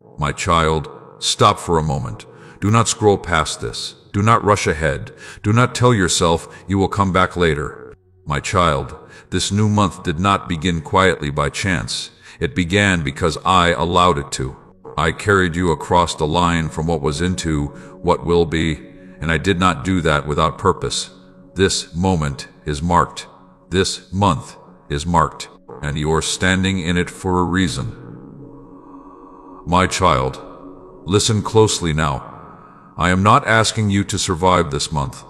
My child, stop for a moment. Do not scroll past this. Do not rush ahead. Do not tell yourself you will come back later. My child, this new month did not begin quietly by chance. It began because I allowed it to. I carried you across the line from what was into what will be, and I did not do that without purpose. This moment is marked. This month is marked, and you're standing in it for a reason. My child, listen closely now. I am not asking you to survive this month.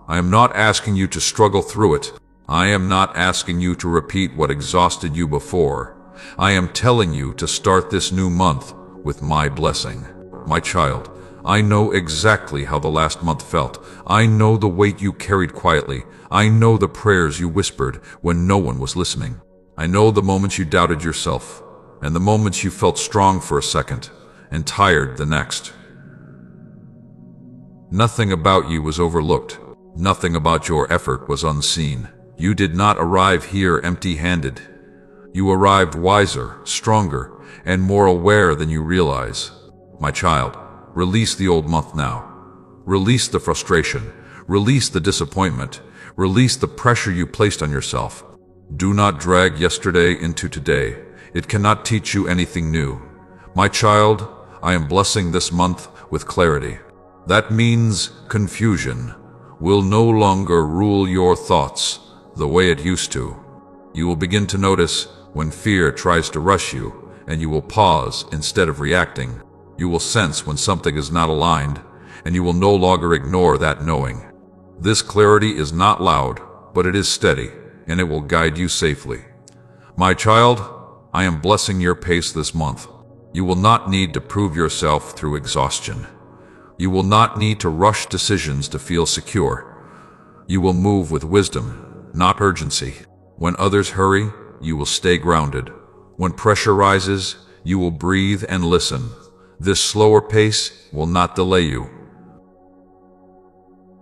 I am not asking you to struggle through it. I am not asking you to repeat what exhausted you before. I am telling you to start this new month with my blessing. My child, I know exactly how the last month felt. I know the weight you carried quietly. I know the prayers you whispered when no one was listening. I know the moments you doubted yourself, and the moments you felt strong for a second and tired the next. Nothing about you was overlooked. Nothing about your effort was unseen. You did not arrive here empty-handed. You arrived wiser, stronger, and more aware than you realize. My child, release the old month now. Release the frustration. Release the disappointment. Release the pressure you placed on yourself. Do not drag yesterday into today. It cannot teach you anything new. My child, I am blessing this month with clarity. That means confusion will no longer rule your thoughts the way it used to. You will begin to notice when fear tries to rush you, and you will pause instead of reacting. You will sense when something is not aligned, and you will no longer ignore that knowing. This clarity is not loud, but it is steady, and it will guide you safely. My child, I am blessing your pace this month. You will not need to prove yourself through exhaustion. You will not need to rush decisions to feel secure. You will move with wisdom, not urgency. When others hurry, you will stay grounded. When pressure rises, you will breathe and listen. This slower pace will not delay you.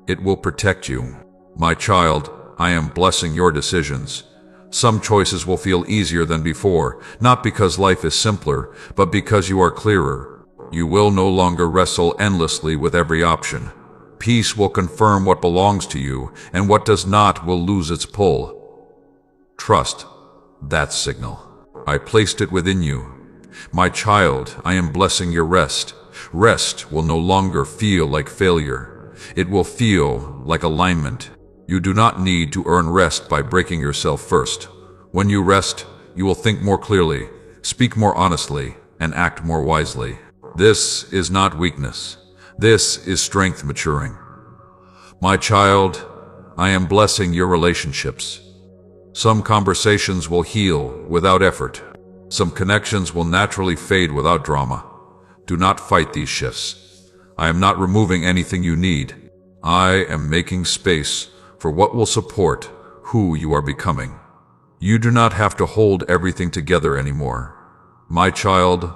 It will protect you. My child, I am blessing your decisions. Some choices will feel easier than before, not because life is simpler, but because you are clearer. You will no longer wrestle endlessly with every option. Peace will confirm what belongs to you, and what does not will lose its pull. Trust that signal. I placed it within you. My child, I am blessing your rest. Rest will no longer feel like failure. It will feel like alignment. You do not need to earn rest by breaking yourself first. When you rest, you will think more clearly, speak more honestly, and act more wisely. This is not weakness. This is strength maturing. My child, I am blessing your relationships. Some conversations will heal without effort. Some connections will naturally fade without drama. Do not fight these shifts. I am not removing anything you need. I am making space for what will support who you are becoming. You do not have to hold everything together anymore. My child,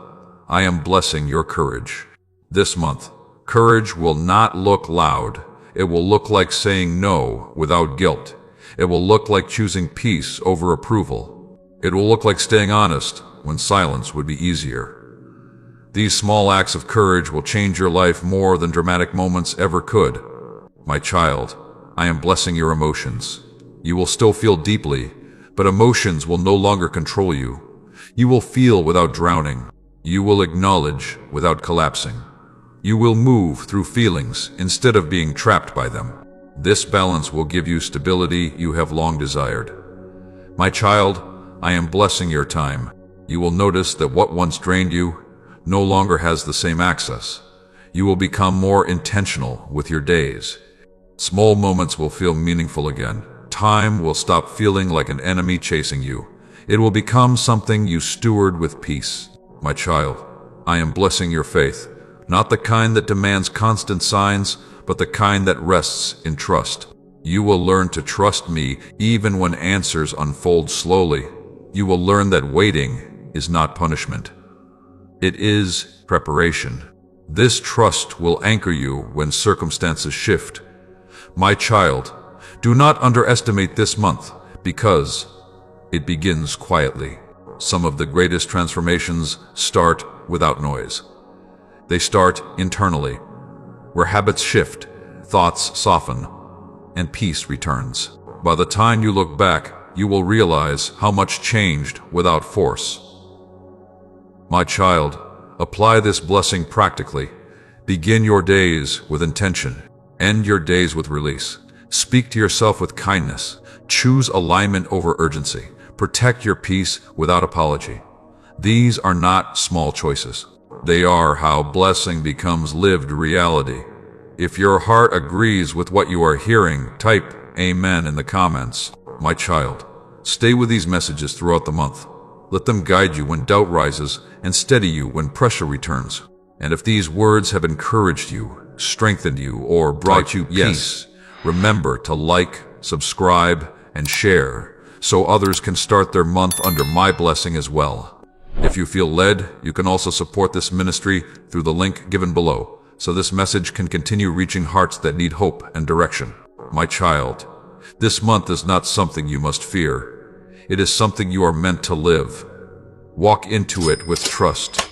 I am blessing your courage. This month, courage will not look loud. It will look like saying no without guilt. It will look like choosing peace over approval. It will look like staying honest when silence would be easier. These small acts of courage will change your life more than dramatic moments ever could. My child, I am blessing your emotions. You will still feel deeply, but emotions will no longer control you. You will feel without drowning. You will acknowledge without collapsing. You will move through feelings instead of being trapped by them. This balance will give you stability you have long desired. My child, I am blessing your time. You will notice that what once drained you no longer has the same access. You will become more intentional with your days. Small moments will feel meaningful again. Time will stop feeling like an enemy chasing you. It will become something you steward with peace. My child, I am blessing your faith, not the kind that demands constant signs, but the kind that rests in trust. You will learn to trust me even when answers unfold slowly. You will learn that waiting is not punishment. It is preparation. This trust will anchor you when circumstances shift. My child, do not underestimate this month because it begins quietly. Some of the greatest transformations start without noise. They start internally, where habits shift, thoughts soften, and peace returns. By the time you look back, you will realize how much changed without force. My child, apply this blessing practically. Begin your days with intention. End your days with release. Speak to yourself with kindness. Choose alignment over urgency. Protect your peace without apology. These are not small choices. They are how blessing becomes lived reality. If your heart agrees with what you are hearing, type Amen in the comments. My child, stay with these messages throughout the month. Let them guide you when doubt rises and steady you when pressure returns. And if these words have encouraged you, strengthened you, or brought you peace, remember to like, subscribe, and share so others can start their month under my blessing as well. If you feel led, you can also support this ministry through the link given below, so this message can continue reaching hearts that need hope and direction. My child, this month is not something you must fear. It is something you are meant to live. Walk into it with trust.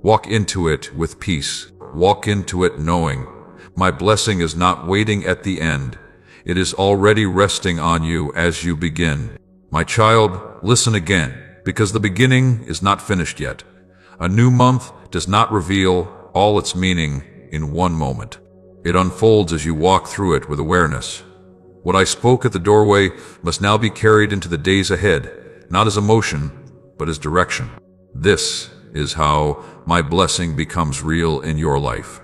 Walk into it with peace. Walk into it knowing, my blessing is not waiting at the end. It is already resting on you as you begin. My child, listen again, because the beginning is not finished yet. A new month does not reveal all its meaning in one moment. It unfolds as you walk through it with awareness. What I spoke at the doorway must now be carried into the days ahead, not as emotion, but as direction. This is how my blessing becomes real in your life.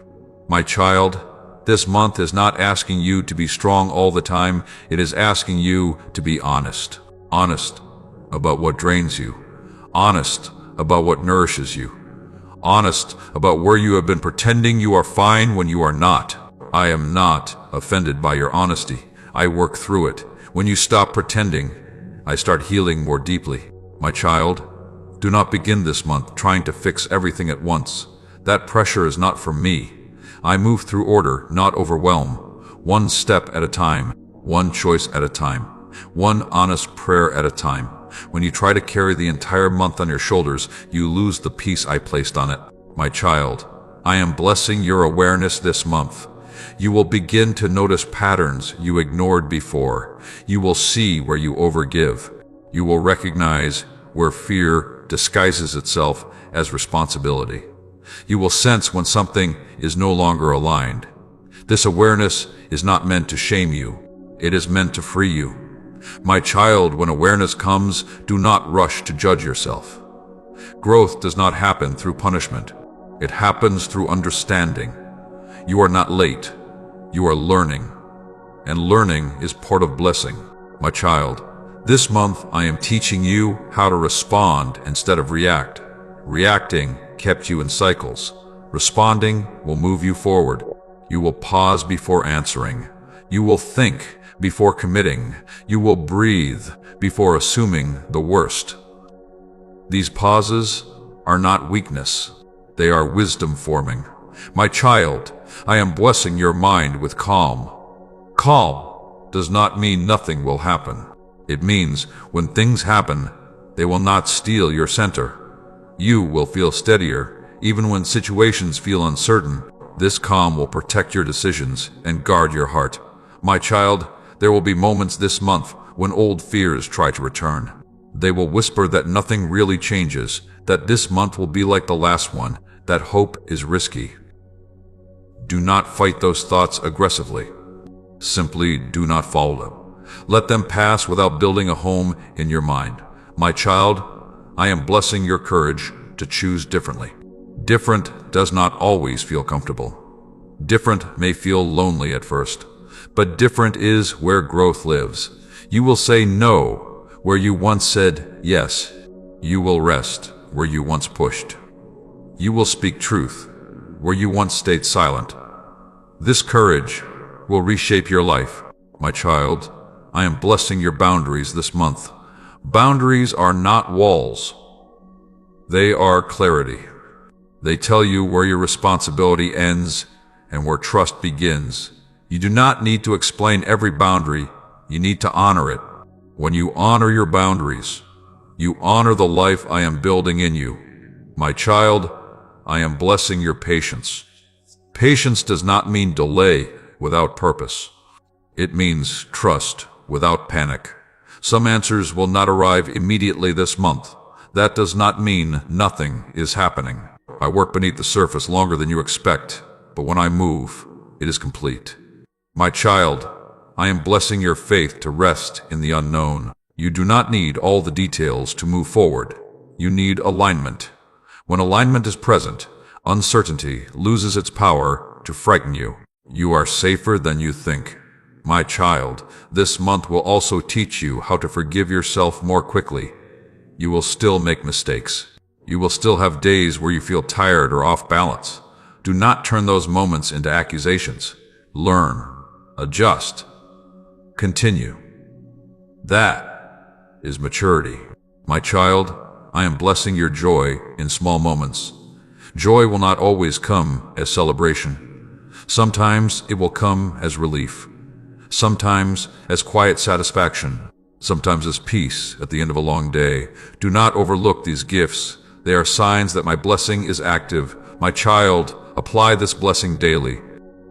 My child, this month is not asking you to be strong all the time. It is asking you to be honest. Honest about what drains you. Honest about what nourishes you. Honest about where you have been pretending you are fine when you are not. I am not offended by your honesty. I work through it. When you stop pretending, I start healing more deeply. My child, do not begin this month trying to fix everything at once. That pressure is not for me. I move through order, not overwhelm. One step at a time, one choice at a time, one honest prayer at a time. When you try to carry the entire month on your shoulders, you lose the peace I placed on it. My child, I am blessing your awareness this month. You will begin to notice patterns you ignored before. You will see where you overgive. You will recognize where fear disguises itself as responsibility. You will sense when something is no longer aligned. This awareness is not meant to shame you. It is meant to free you. My child, when awareness comes, do not rush to judge yourself. Growth does not happen through punishment. It happens through understanding. You are not late. You are learning. And learning is part of blessing. My child, this month I am teaching you how to respond instead of react. Reacting kept you in cycles. Responding will move you forward. You will pause before answering. You will think before committing. You will breathe before assuming the worst. These pauses are not weakness. They are wisdom forming. My child, I am blessing your mind with calm. Calm does not mean nothing will happen. It means when things happen, they will not steal your center. You will feel steadier, even when situations feel uncertain. This calm will protect your decisions and guard your heart. My child, there will be moments this month when old fears try to return. They will whisper that nothing really changes, that this month will be like the last one, that hope is risky. Do not fight those thoughts aggressively. Simply do not follow them. Let them pass without building a home in your mind. My child, I am blessing your courage to choose differently. Different does not always feel comfortable. Different may feel lonely at first, but different is where growth lives. You will say no where you once said yes. You will rest where you once pushed. You will speak truth where you once stayed silent. This courage will reshape your life. My child, I am blessing your boundaries this month. Boundaries are not walls. They are clarity. They tell you where your responsibility ends and where trust begins. You do not need to explain every boundary. You need to honor it. When you honor your boundaries, you honor the life I am building in you. My child, I am blessing your patience. Patience does not mean delay without purpose. It means trust without panic. Some answers will not arrive immediately this month. That does not mean nothing is happening. I work beneath the surface longer than you expect, but when I move, it is complete. My child, I am blessing your faith to rest in the unknown. You do not need all the details to move forward. You need alignment. When alignment is present, uncertainty loses its power to frighten you. You are safer than you think. My child, this month will also teach you how to forgive yourself more quickly. You will still make mistakes. You will still have days where you feel tired or off balance. Do not turn those moments into accusations. Learn, adjust, continue. That is maturity. My child, I am blessing your joy in small moments. Joy will not always come as celebration. Sometimes it will come as relief. Sometimes as quiet satisfaction. Sometimes as peace at the end of a long day. Do not overlook these gifts. They are signs that my blessing is active. My child, apply this blessing daily.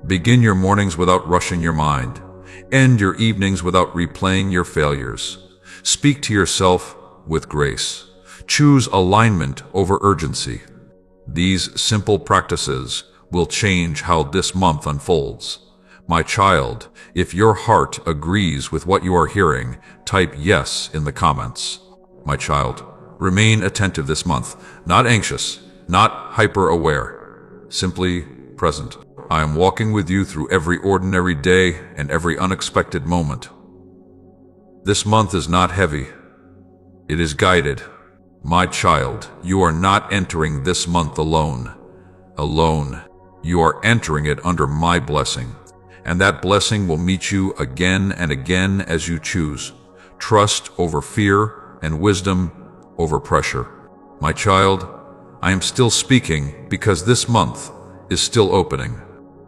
Begin your mornings without rushing your mind. End your evenings without replaying your failures. Speak to yourself with grace. Choose alignment over urgency. These simple practices will change how this month unfolds. My child, if your heart agrees with what you are hearing, type yes in the comments. My child, remain attentive this month, not anxious, not hyper-aware, simply present. I am walking with you through every ordinary day and every unexpected moment. This month is not heavy. It is guided. My child, you are not entering this month alone. Alone. You are entering it under my blessing. And that blessing will meet you again and again as you choose. Trust over fear and wisdom over pressure. My child, I am still speaking because this month is still opening.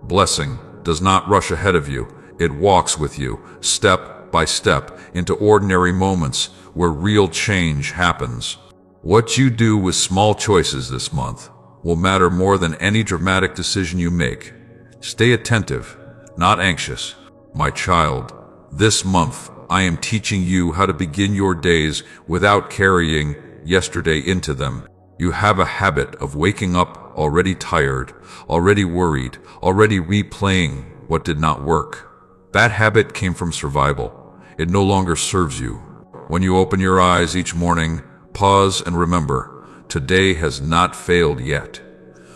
Blessing does not rush ahead of you. It walks with you, step by step, into ordinary moments where real change happens. What you do with small choices this month will matter more than any dramatic decision you make. Stay attentive, not anxious. My child, this month I am teaching you how to begin your days without carrying yesterday into them. You have a habit of waking up already tired, already worried, already replaying what did not work. That habit came from survival. It no longer serves you. When you open your eyes each morning, pause and remember, today has not failed yet.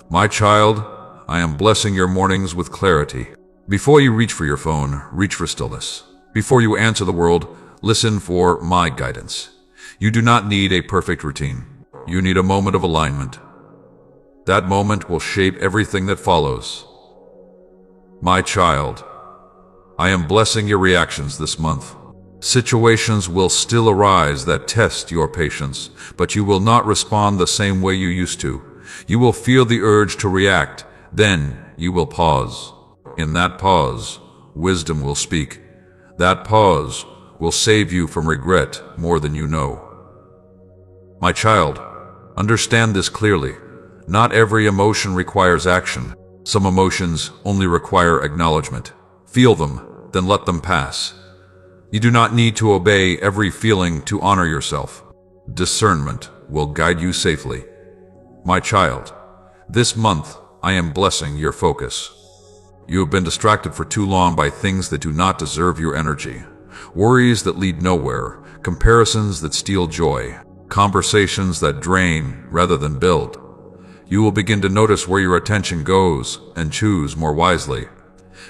My child, I am blessing your mornings with clarity. Before you reach for your phone, reach for stillness. Before you answer the world, listen for my guidance. You do not need a perfect routine. You need a moment of alignment. That moment will shape everything that follows. My child, I am blessing your reactions this month. Situations will still arise that test your patience, but you will not respond the same way you used to. You will feel the urge to react, then you will pause. In that pause, wisdom will speak. That pause will save you from regret more than you know. My child, understand this clearly. Not every emotion requires action. Some emotions only require acknowledgement. Feel them, then let them pass. You do not need to obey every feeling to honor yourself. Discernment will guide you safely. My child, this month I am blessing your focus. You have been distracted for too long by things that do not deserve your energy. Worries that lead nowhere, comparisons that steal joy, conversations that drain rather than build. You will begin to notice where your attention goes and choose more wisely.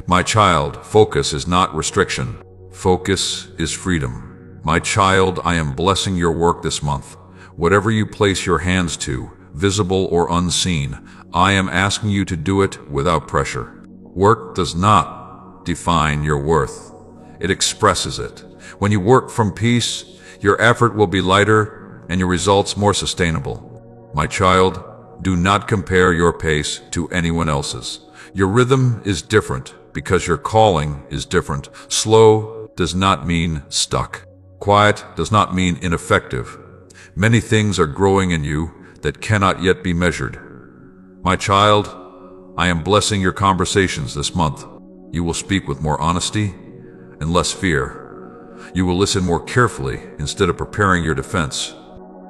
My child, focus is not restriction. Focus is freedom. My child, I am blessing your work this month. Whatever you place your hands to, visible or unseen, I am asking you to do it without pressure. Work does not define your worth. It expresses it. When you work from peace, your effort will be lighter and your results more sustainable. My child, do not compare your pace to anyone else's. Your rhythm is different because your calling is different. Slow does not mean stuck. Quiet does not mean ineffective. Many things are growing in you that cannot yet be measured. My child, I am blessing your conversations this month. You will speak with more honesty and less fear. You will listen more carefully instead of preparing your defense.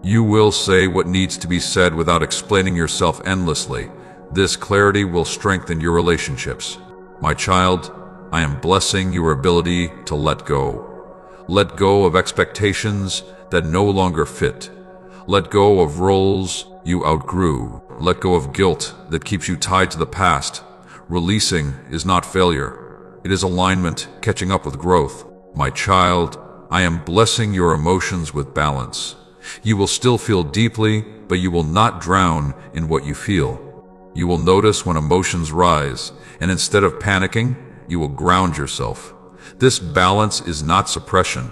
You will say what needs to be said without explaining yourself endlessly. This clarity will strengthen your relationships. My child, I am blessing your ability to let go. Let go of expectations that no longer fit. Let go of roles you outgrew. Let go of guilt that keeps you tied to the past. Releasing is not failure. It is alignment catching up with growth. My child, I am blessing your emotions with balance. You will still feel deeply, but you will not drown in what you feel. You will notice when emotions rise, and instead of panicking, you will ground yourself. This balance is not suppression.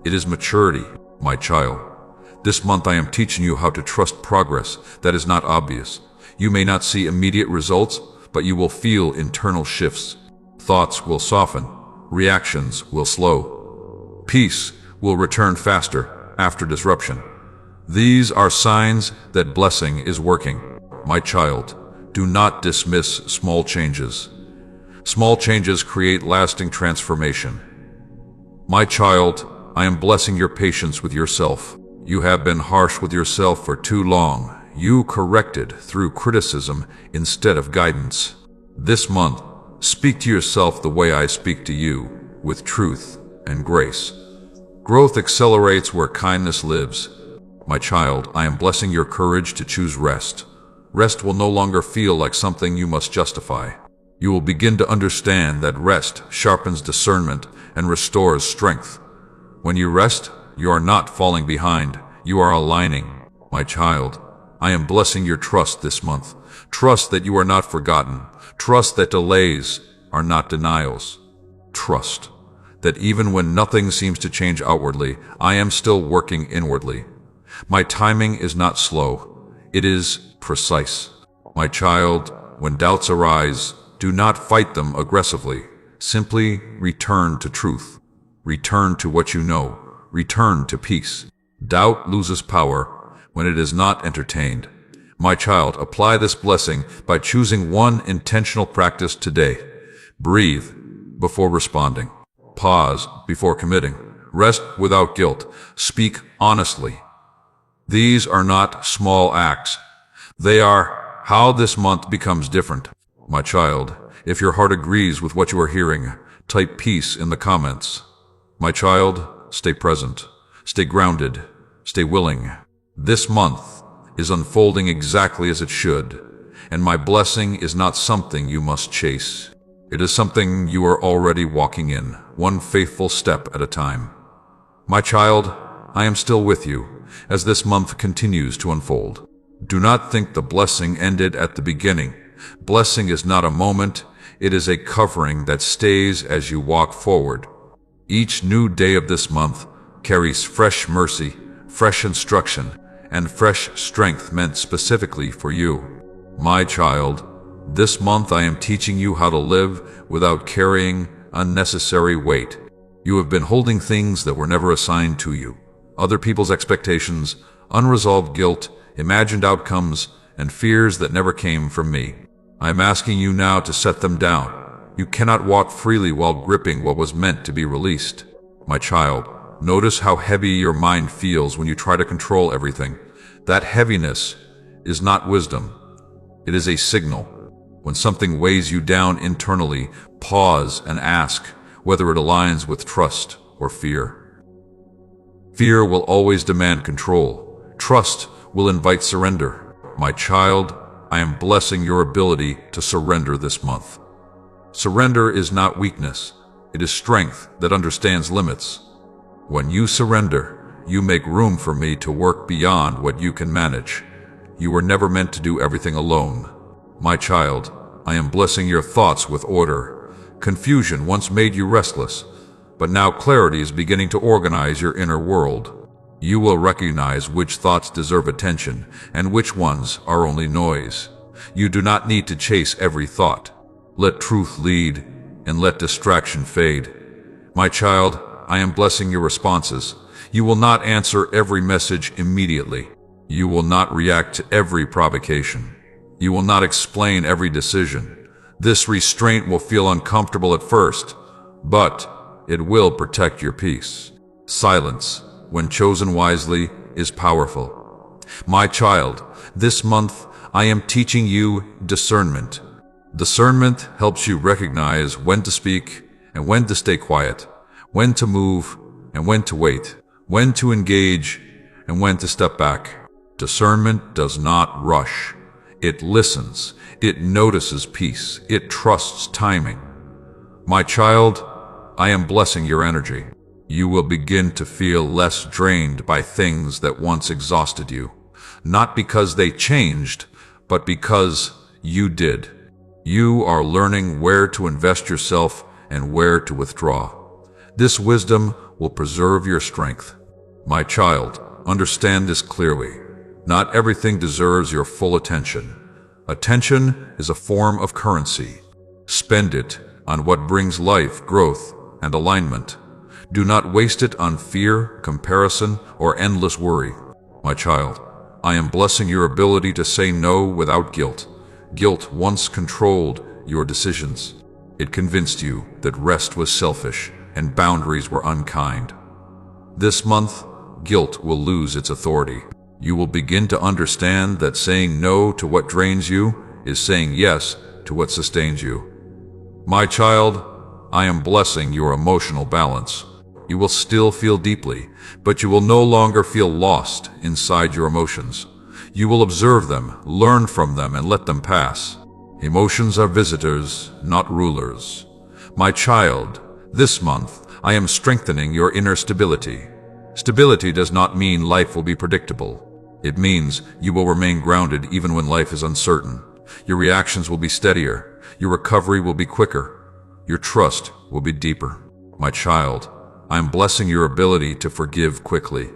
It is maturity, my child. This month I am teaching you how to trust progress that is not obvious. You may not see immediate results, but you will feel internal shifts. Thoughts will soften. Reactions will slow. Peace will return faster after disruption. These are signs that blessing is working. My child, do not dismiss small changes. Small changes create lasting transformation. My child, I am blessing your patience with yourself. You have been harsh with yourself for too long. You corrected through criticism instead of guidance. This month, speak to yourself the way I speak to you, with truth and grace. Growth accelerates where kindness lives. My child, I am blessing your courage to choose rest. Rest will no longer feel like something you must justify. You will begin to understand that rest sharpens discernment and restores strength. When you rest, you are not falling behind. You are aligning. My child, I am blessing your trust this month. Trust that you are not forgotten. Trust that delays are not denials. Trust that even when nothing seems to change outwardly, I am still working inwardly. My timing is not slow. It is precise. My child, when doubts arise, do not fight them aggressively. Simply return to truth. Return to what you know. Return to peace. Doubt loses power when it is not entertained. My child, apply this blessing by choosing one intentional practice today. Breathe before responding. Pause before committing. Rest without guilt. Speak honestly. These are not small acts. They are how this month becomes different. My child, if your heart agrees with what you are hearing, type peace in the comments. My child, stay present, stay grounded, stay willing. This month is unfolding exactly as it should, and my blessing is not something you must chase. It is something you are already walking in, one faithful step at a time. My child, I am still with you as this month continues to unfold. Do not think the blessing ended at the beginning. Blessing is not a moment, it is a covering that stays as you walk forward. Each new day of this month carries fresh mercy, fresh instruction, and fresh strength meant specifically for you. My child, this month I am teaching you how to live without carrying unnecessary weight. You have been holding things that were never assigned to you. Other people's expectations, unresolved guilt, imagined outcomes, and fears that never came from me. I am asking you now to set them down. You cannot walk freely while gripping what was meant to be released. My child, notice how heavy your mind feels when you try to control everything. That heaviness is not wisdom. It is a signal. When something weighs you down internally, pause and ask whether it aligns with trust or fear. Fear will always demand control. Trust will invite surrender. My child, I am blessing your ability to surrender this month. Surrender is not weakness. It is strength that understands limits. When you surrender, you make room for me to work beyond what you can manage. You were never meant to do everything alone. My child, I am blessing your thoughts with order. Confusion once made you restless, but now clarity is beginning to organize your inner world. You will recognize which thoughts deserve attention and which ones are only noise. You do not need to chase every thought. Let truth lead and let distraction fade. My child, I am blessing your responses. You will not answer every message immediately. You will not react to every provocation. You will not explain every decision. This restraint will feel uncomfortable at first, but it will protect your peace. Silence, when chosen wisely, is powerful. My child, this month I am teaching you discernment. Discernment helps you recognize when to speak and when to stay quiet, when to move and when to wait, when to engage and when to step back. Discernment does not rush. It listens. It notices peace. It trusts timing. My child, I am blessing your energy. You will begin to feel less drained by things that once exhausted you, not because they changed, but because you did. You are learning where to invest yourself and where to withdraw. This wisdom will preserve your strength. My child, understand this clearly. Not everything deserves your full attention. Attention is a form of currency. Spend it on what brings life, growth, and alignment. Do not waste it on fear, comparison, or endless worry. My child, I am blessing your ability to say no without guilt. Guilt once controlled your decisions. It convinced you that rest was selfish and boundaries were unkind. This month, guilt will lose its authority. You will begin to understand that saying no to what drains you is saying yes to what sustains you. My child, I am blessing your emotional balance. You will still feel deeply, but you will no longer feel lost inside your emotions. You will observe them, learn from them, and let them pass. Emotions are visitors, not rulers. My child, this month, I am strengthening your inner stability. Stability does not mean life will be predictable. It means you will remain grounded even when life is uncertain. Your reactions will be steadier. Your recovery will be quicker. Your trust will be deeper. My child, I am blessing your ability to forgive quickly.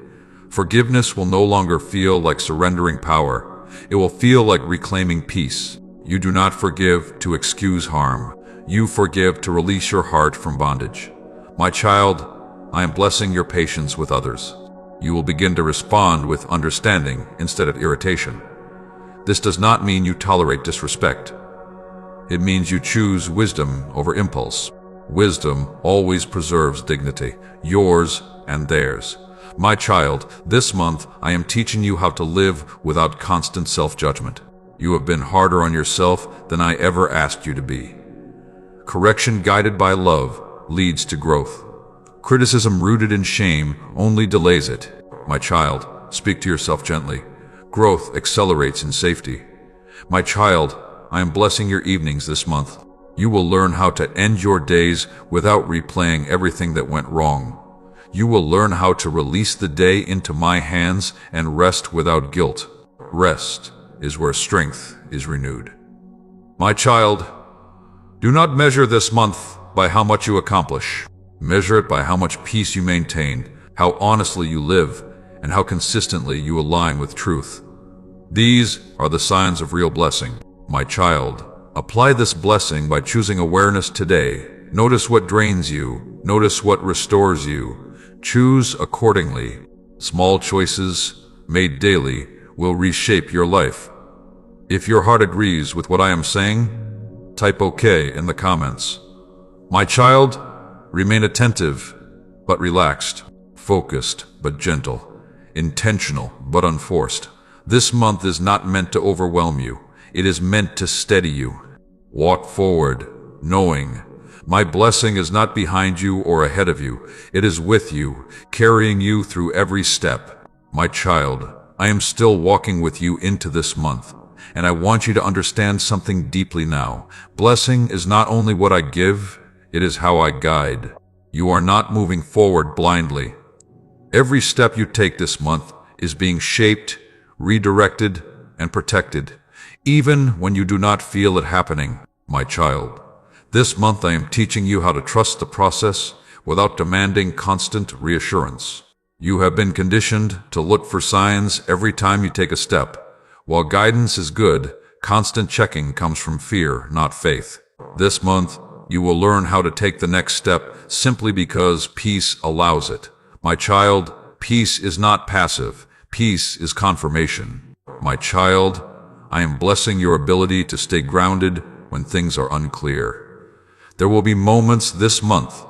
Forgiveness will no longer feel like surrendering power. It will feel like reclaiming peace. You do not forgive to excuse harm. You forgive to release your heart from bondage. My child, I am blessing your patience with others. You will begin to respond with understanding instead of irritation. This does not mean you tolerate disrespect. It means you choose wisdom over impulse. Wisdom always preserves dignity, yours and theirs. My child, this month I am teaching you how to live without constant self-judgment. You have been harder on yourself than I ever asked you to be. Correction guided by love leads to growth. Criticism rooted in shame only delays it. My child, speak to yourself gently. Growth accelerates in safety. My child, I am blessing your evenings this month. You will learn how to end your days without replaying everything that went wrong. You will learn how to release the day into my hands and rest without guilt. Rest is where strength is renewed. My child, do not measure this month by how much you accomplish. Measure it by how much peace you maintain, how honestly you live, and how consistently you align with truth. These are the signs of real blessing. My child, apply this blessing by choosing awareness today. Notice what drains you. Notice what restores you. Choose accordingly. Small choices made daily will reshape your life. If your heart agrees with what I am saying, type OK in the comments. My child, remain attentive but relaxed, focused but gentle, intentional but unforced. This month is not meant to overwhelm you. It is meant to steady you. Walk forward, knowing my blessing is not behind you or ahead of you. It is with you, carrying you through every step. My child, I am still walking with you into this month, and I want you to understand something deeply now. Blessing is not only what I give, it is how I guide. You are not moving forward blindly. Every step you take this month is being shaped, redirected, and protected, even when you do not feel it happening. My child, this month I am teaching you how to trust the process without demanding constant reassurance. You have been conditioned to look for signs every time you take a step. While guidance is good, constant checking comes from fear, not faith. This month, you will learn how to take the next step simply because peace allows it. My child, peace is not passive. Peace is confirmation. My child, I am blessing your ability to stay grounded when things are unclear. There will be moments this month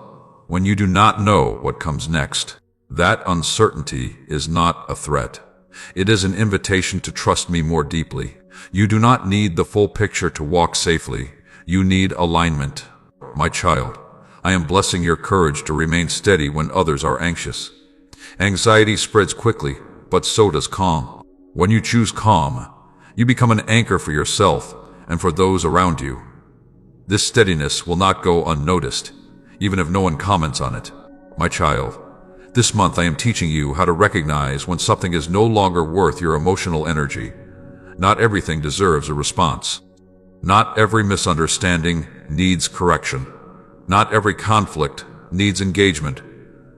when you do not know what comes next. That uncertainty is not a threat. It is an invitation to trust me more deeply. You do not need the full picture to walk safely. You need alignment. My child, I am blessing your courage to remain steady when others are anxious. Anxiety spreads quickly, but so does calm. When you choose calm, you become an anchor for yourself and for those around you. This steadiness will not go unnoticed, even if no one comments on it. My child, this month I am teaching you how to recognize when something is no longer worth your emotional energy. Not everything deserves a response. Not every misunderstanding needs correction. Not every conflict needs engagement.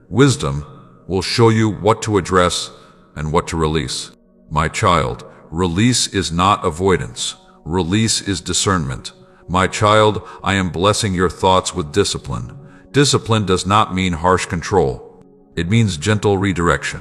Wisdom will show you what to address and what to release. My child, release is not avoidance. Release is discernment. My child, I am blessing your thoughts with discipline. Discipline does not mean harsh control. It means gentle redirection.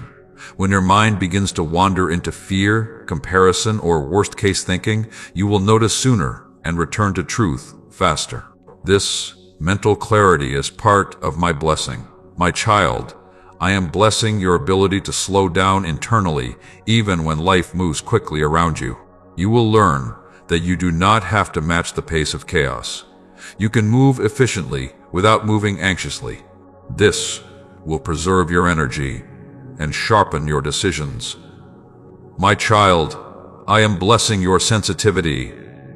When your mind begins to wander into fear, comparison, or worst-case thinking, you will notice sooner and return to truth faster. This mental clarity is part of my blessing. My child, I am blessing your ability to slow down internally even when life moves quickly around you. You will learn that you do not have to match the pace of chaos. You can move efficiently without moving anxiously. This will preserve your energy and sharpen your decisions. My child, I am blessing your sensitivity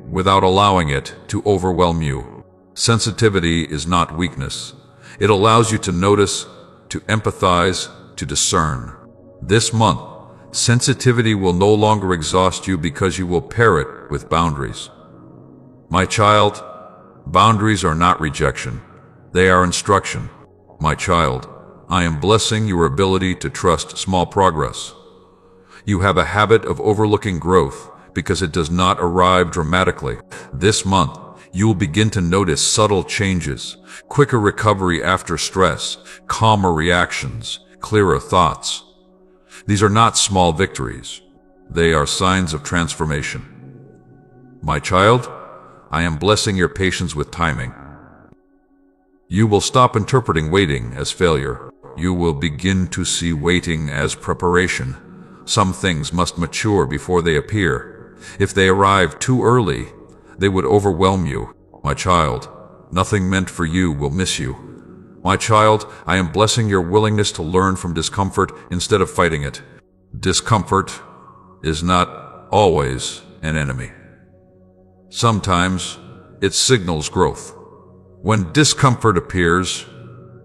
without allowing it to overwhelm you. Sensitivity is not weakness. It allows you to notice, to empathize, to discern. This month, sensitivity will no longer exhaust you because you will pair it with boundaries. My child, boundaries are not rejection. They are instruction. My child, I am blessing your ability to trust small progress. You have a habit of overlooking growth because it does not arrive dramatically. This month, you will begin to notice subtle changes, quicker recovery after stress, calmer reactions, clearer thoughts. These are not small victories. They are signs of transformation. My child, I am blessing your patience with timing. You will stop interpreting waiting as failure. You will begin to see waiting as preparation. Some things must mature before they appear. If they arrive too early, they would overwhelm you. My child, nothing meant for you will miss you. My child, I am blessing your willingness to learn from discomfort instead of fighting it. Discomfort is not always an enemy. Sometimes it signals growth. When discomfort appears,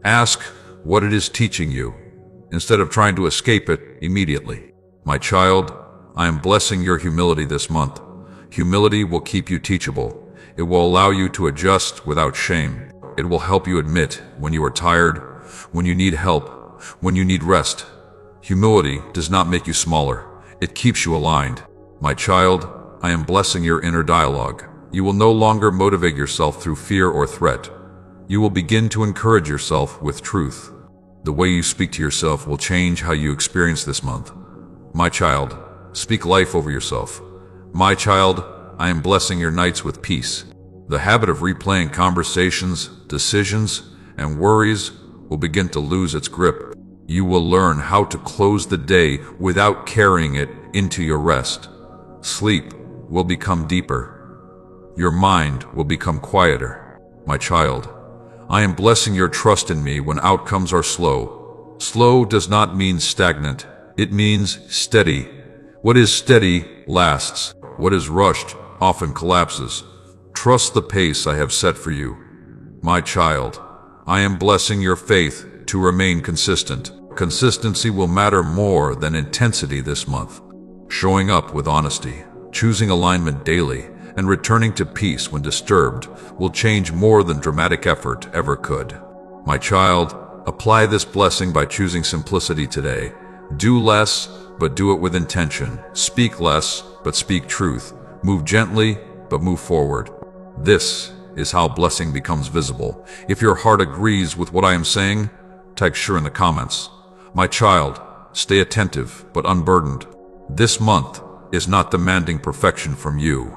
ask what it is teaching you, instead of trying to escape it immediately. My child, I am blessing your humility this month. Humility will keep you teachable. It will allow you to adjust without shame. It will help you admit when you are tired, when you need help, when you need rest. Humility does not make you smaller. It keeps you aligned. My child, I am blessing your inner dialogue. You will no longer motivate yourself through fear or threat. You will begin to encourage yourself with truth. The way you speak to yourself will change how you experience this month. My child, speak life over yourself. My child, I am blessing your nights with peace. The habit of replaying conversations, decisions, and worries will begin to lose its grip. You will learn how to close the day without carrying it into your rest. Sleep will become deeper. Your mind will become quieter. My child, I am blessing your trust in me when outcomes are slow. Slow does not mean stagnant. It means steady. What is steady lasts. What is rushed often collapses. Trust the pace I have set for you. My child, I am blessing your faith to remain consistent. Consistency will matter more than intensity this month. Showing up with honesty, choosing alignment daily, and returning to peace when disturbed will change more than dramatic effort ever could. My child, apply this blessing by choosing simplicity today. Do less, but do it with intention. Speak less, but speak truth. Move gently, but move forward. This is how blessing becomes visible. If your heart agrees with what I am saying, type sure in the comments. My child, stay attentive but unburdened. This month, is not demanding perfection from you.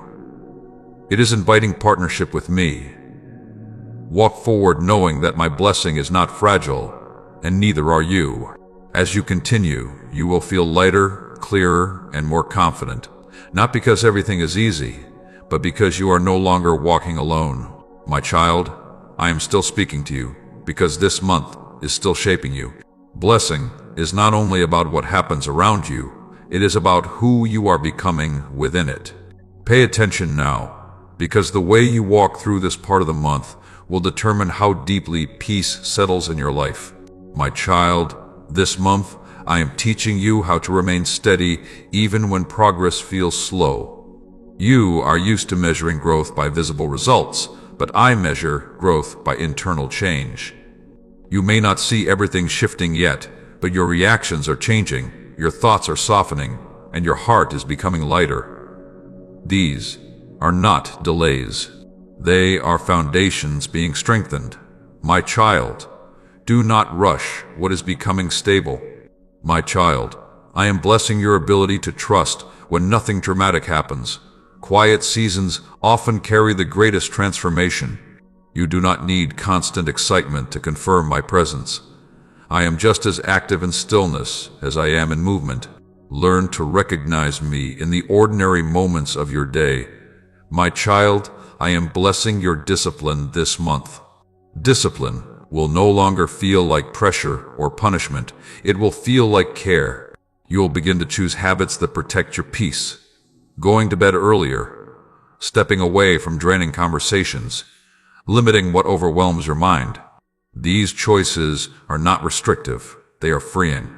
It is inviting partnership with me. Walk forward knowing that my blessing is not fragile, and neither are you. As you continue, you will feel lighter, clearer, and more confident, not because everything is easy, but because you are no longer walking alone. My child, I am still speaking to you, because this month is still shaping you. Blessing is not only about what happens around you, it is about who you are becoming within it. Pay attention now, because the way you walk through this part of the month will determine how deeply peace settles in your life. My child, this month I am teaching you how to remain steady even when progress feels slow. You are used to measuring growth by visible results, but I measure growth by internal change. You may not see everything shifting yet, but your reactions are changing, your thoughts are softening, and your heart is becoming lighter. These are not delays. They are foundations being strengthened. My child, do not rush what is becoming stable. My child, I am blessing your ability to trust when nothing dramatic happens. Quiet seasons often carry the greatest transformation. You do not need constant excitement to confirm my presence. I am just as active in stillness as I am in movement. Learn to recognize me in the ordinary moments of your day. My child, I am blessing your discipline this month. Discipline will no longer feel like pressure or punishment. It will feel like care. You will begin to choose habits that protect your peace. Going to bed earlier, stepping away from draining conversations, limiting what overwhelms your mind. These choices are not restrictive, they are freeing.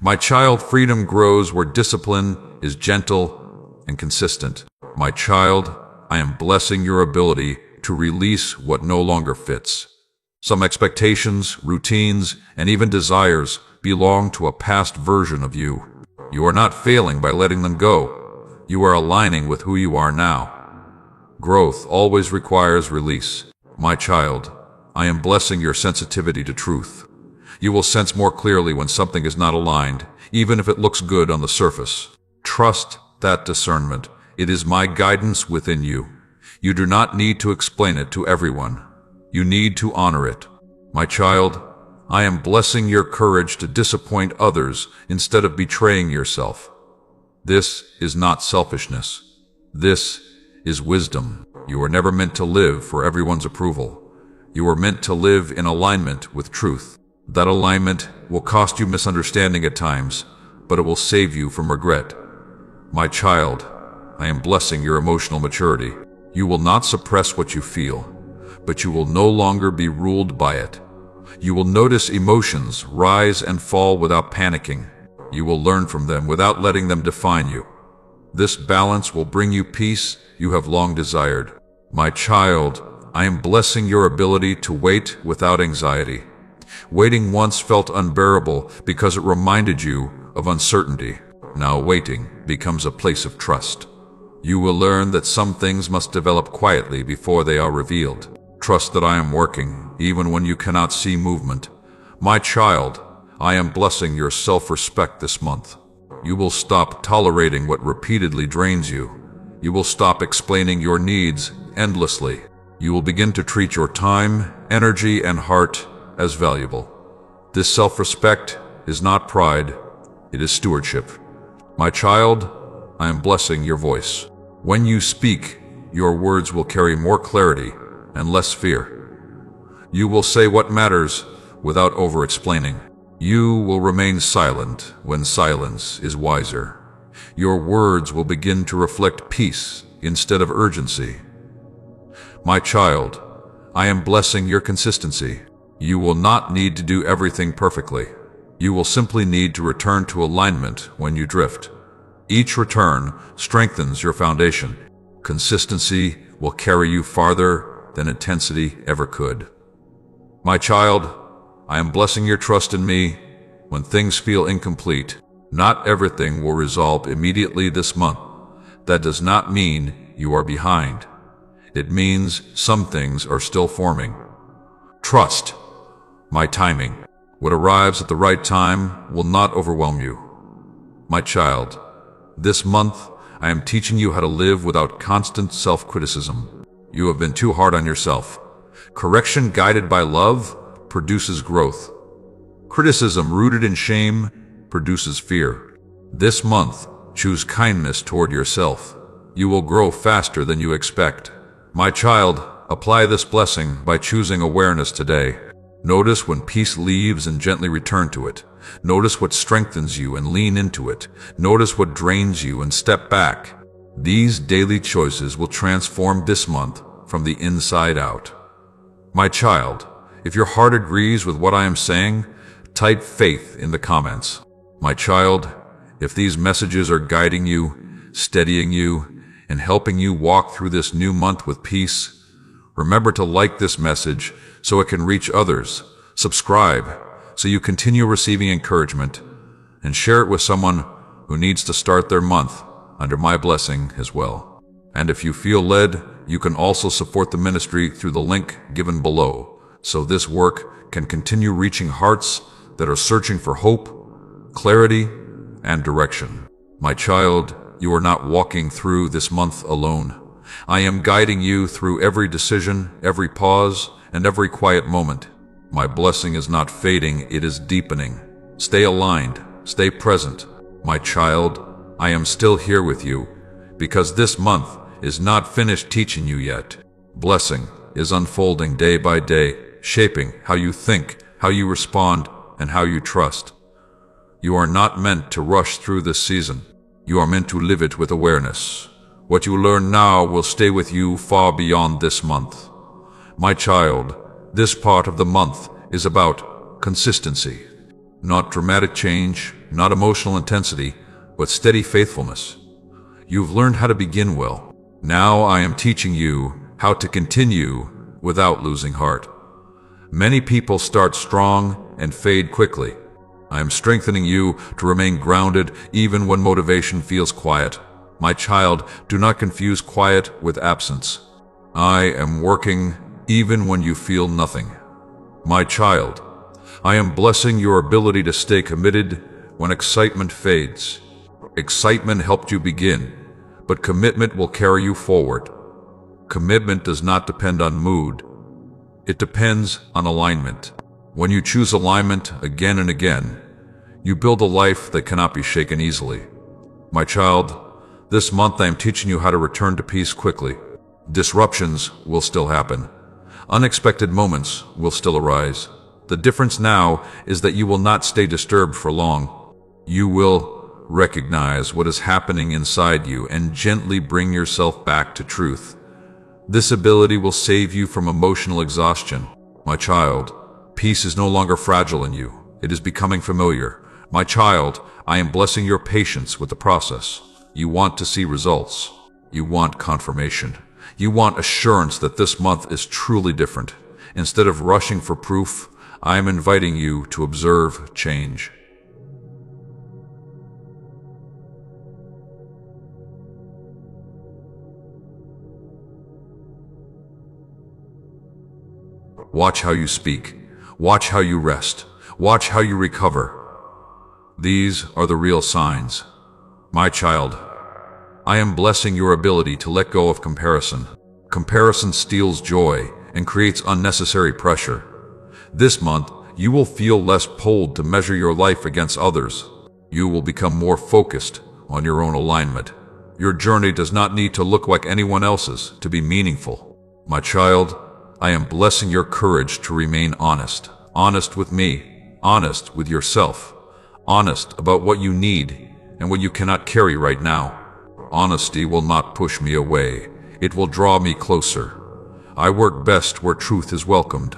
My child, freedom grows where discipline is gentle and consistent. My child, I am blessing your ability to release what no longer fits. Some expectations, routines, and even desires belong to a past version of you. You are not failing by letting them go. You are aligning with who you are now. Growth always requires release. My child, I am blessing your sensitivity to truth. You will sense more clearly when something is not aligned, even if it looks good on the surface. Trust that discernment. It is my guidance within you. You do not need to explain it to everyone. You need to honor it. My child, I am blessing your courage to disappoint others instead of betraying yourself. This is not selfishness. This is wisdom. You are never meant to live for everyone's approval. You are meant to live in alignment with truth. That alignment will cost you misunderstanding at times, but it will save you from regret. My child, I am blessing your emotional maturity. You will not suppress what you feel, but you will no longer be ruled by it. You will notice emotions rise and fall without panicking. You will learn from them without letting them define you. This balance will bring you peace you have long desired. My child, I am blessing your ability to wait without anxiety. Waiting once felt unbearable because it reminded you of uncertainty. Now waiting becomes a place of trust. You will learn that some things must develop quietly before they are revealed. Trust that I am working, even when you cannot see movement. My child, I am blessing your self-respect this month. You will stop tolerating what repeatedly drains you. You will stop explaining your needs endlessly. You will begin to treat your time, energy, and heart as valuable. This self-respect is not pride, it is stewardship. My child, I am blessing your voice. When you speak, your words will carry more clarity and less fear. You will say what matters without over-explaining. You will remain silent when silence is wiser. Your words will begin to reflect peace instead of urgency. My child, I am blessing your consistency. You will not need to do everything perfectly. You will simply need to return to alignment when you drift. Each return strengthens your foundation. Consistency will carry you farther than intensity ever could. My child, I am blessing your trust in me when things feel incomplete. Not everything will resolve immediately this month. That does not mean you are behind. It means some things are still forming. Trust my timing. What arrives at the right time will not overwhelm you. My child, this month I am teaching you how to live without constant self-criticism. You have been too hard on yourself. Correction guided by love produces growth. Criticism rooted in shame produces fear. This month, choose kindness toward yourself. You will grow faster than you expect. My child, apply this blessing by choosing awareness today. Notice when peace leaves and gently return to it. Notice what strengthens you and lean into it. Notice what drains you and step back. These daily choices will transform this month from the inside out. My child, if your heart agrees with what I am saying, type faith in the comments. My child, if these messages are guiding you, steadying you, and helping you walk through this new month with peace, remember to like this message so it can reach others. Subscribe so you continue receiving encouragement, and share it with someone who needs to start their month under my blessing as well. And if you feel led, you can also support the ministry through the link given below, so this work can continue reaching hearts that are searching for hope, clarity, and direction. My child, you are not walking through this month alone. I am guiding you through every decision, every pause, and every quiet moment. My blessing is not fading, it is deepening. Stay aligned, stay present. My child, I am still here with you, because this month is not finished teaching you yet. Blessing is unfolding day by day, shaping how you think, how you respond, and how you trust. You are not meant to rush through this season. You are meant to live it with awareness. What you learn now will stay with you far beyond this month. My child, this part of the month is about consistency. Not dramatic change, not emotional intensity, but steady faithfulness. You've learned how to begin well. Now I am teaching you how to continue without losing heart. Many people start strong and fade quickly. I am strengthening you to remain grounded even when motivation feels quiet. My child, do not confuse quiet with absence. I am working even when you feel nothing. My child, I am blessing your ability to stay committed when excitement fades. Excitement helped you begin, but commitment will carry you forward. Commitment does not depend on mood. It depends on alignment. When you choose alignment again and again, you build a life that cannot be shaken easily. My child, this month I am teaching you how to return to peace quickly. Disruptions will still happen. Unexpected moments will still arise. The difference now is that you will not stay disturbed for long. You will recognize what is happening inside you and gently bring yourself back to truth. This ability will save you from emotional exhaustion. My child, peace is no longer fragile in you. It is becoming familiar. My child, I am blessing your patience with the process. You want to see results. You want confirmation. You want assurance that this month is truly different. Instead of rushing for proof, I am inviting you to observe change. Watch how you speak. Watch how you rest. Watch how you recover. These are the real signs. My child, I am blessing your ability to let go of comparison. Comparison steals joy and creates unnecessary pressure. This month, you will feel less pulled to measure your life against others. You will become more focused on your own alignment. Your journey does not need to look like anyone else's to be meaningful. My child, I am blessing your courage to remain honest. Honest with me. Honest with yourself. Honest about what you need and what you cannot carry right now. Honesty will not push me away. It will draw me closer. I work best where truth is welcomed.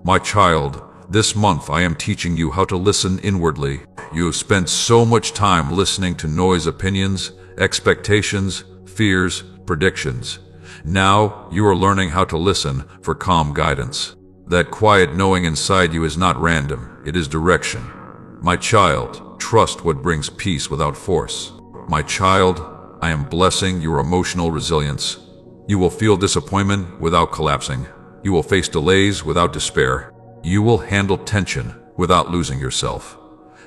My child, this month I am teaching you how to listen inwardly. You have spent so much time listening to noise opinions, expectations, fears, predictions. Now you are learning how to listen for calm guidance. That quiet knowing inside you is not random, it is direction. My child, trust what brings peace without force. My child, I am blessing your emotional resilience. You will feel disappointment without collapsing. You will face delays without despair. You will handle tension without losing yourself.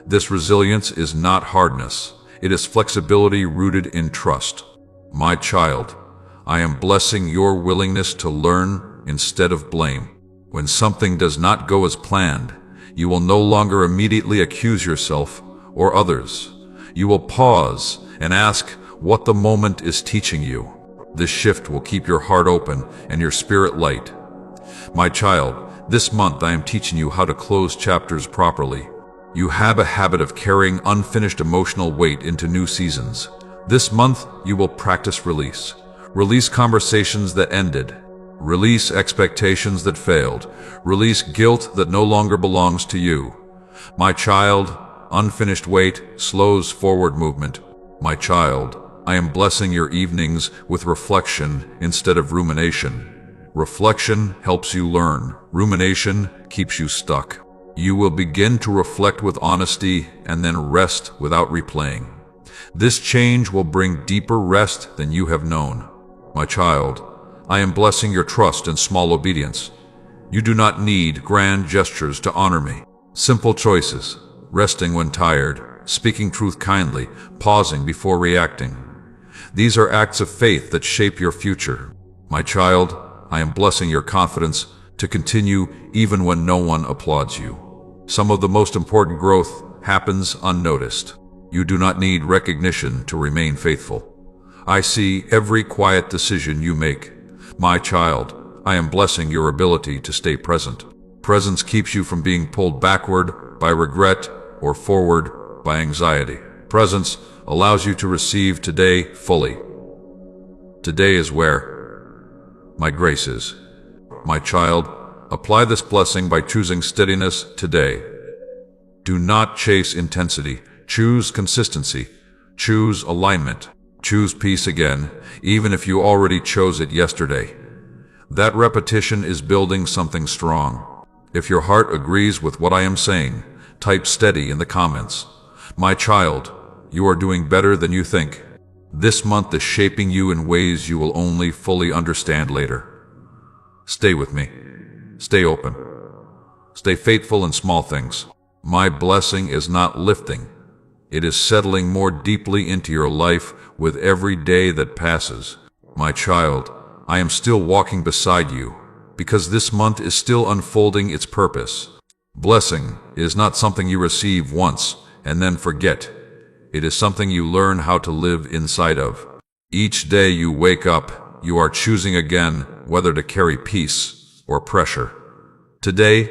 This resilience is not hardness. It is flexibility rooted in trust. My child, I am blessing your willingness to learn instead of blame. When something does not go as planned, you will no longer immediately accuse yourself or others. You will pause and ask what the moment is teaching you. This shift will keep your heart open and your spirit light. My child, this month I am teaching you how to close chapters properly. You have a habit of carrying unfinished emotional weight into new seasons. This month you will practice release. Release conversations that ended. Release expectations that failed. Release guilt that no longer belongs to you. My child, unfinished weight slows forward movement. My child, I am blessing your evenings with reflection instead of rumination. Reflection helps you learn. Rumination keeps you stuck. You will begin to reflect with honesty and then rest without replaying. This change will bring deeper rest than you have known. My child, I am blessing your trust and small obedience. You do not need grand gestures to honor me. Simple choices, resting when tired, speaking truth kindly, pausing before reacting. These are acts of faith that shape your future. My child, I am blessing your confidence to continue even when no one applauds you. Some of the most important growth happens unnoticed. You do not need recognition to remain faithful. I see every quiet decision you make. My child, I am blessing your ability to stay present. Presence keeps you from being pulled backward by regret or forward by anxiety. Presence allows you to receive today fully. Today is where my grace is. My child, apply this blessing by choosing steadiness today. Do not chase intensity. Choose consistency. Choose alignment. Choose peace again, even if you already chose it yesterday. That repetition is building something strong. If your heart agrees with what I am saying, type steady in the comments. My child, you are doing better than you think. This month is shaping you in ways you will only fully understand later. Stay with me. Stay open. Stay faithful in small things. My blessing is not lifting. It is settling more deeply into your life with every day that passes. My child, I am still walking beside you because this month is still unfolding its purpose. Blessing is not something you receive once and then forget. It is something you learn how to live inside of. Each day you wake up, you are choosing again whether to carry peace or pressure. Today,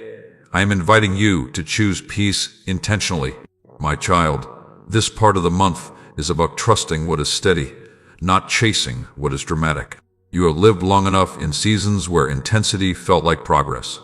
I am inviting you to choose peace intentionally. My child, this part of the month is about trusting what is steady, not chasing what is dramatic. You have lived long enough in seasons where intensity felt like progress.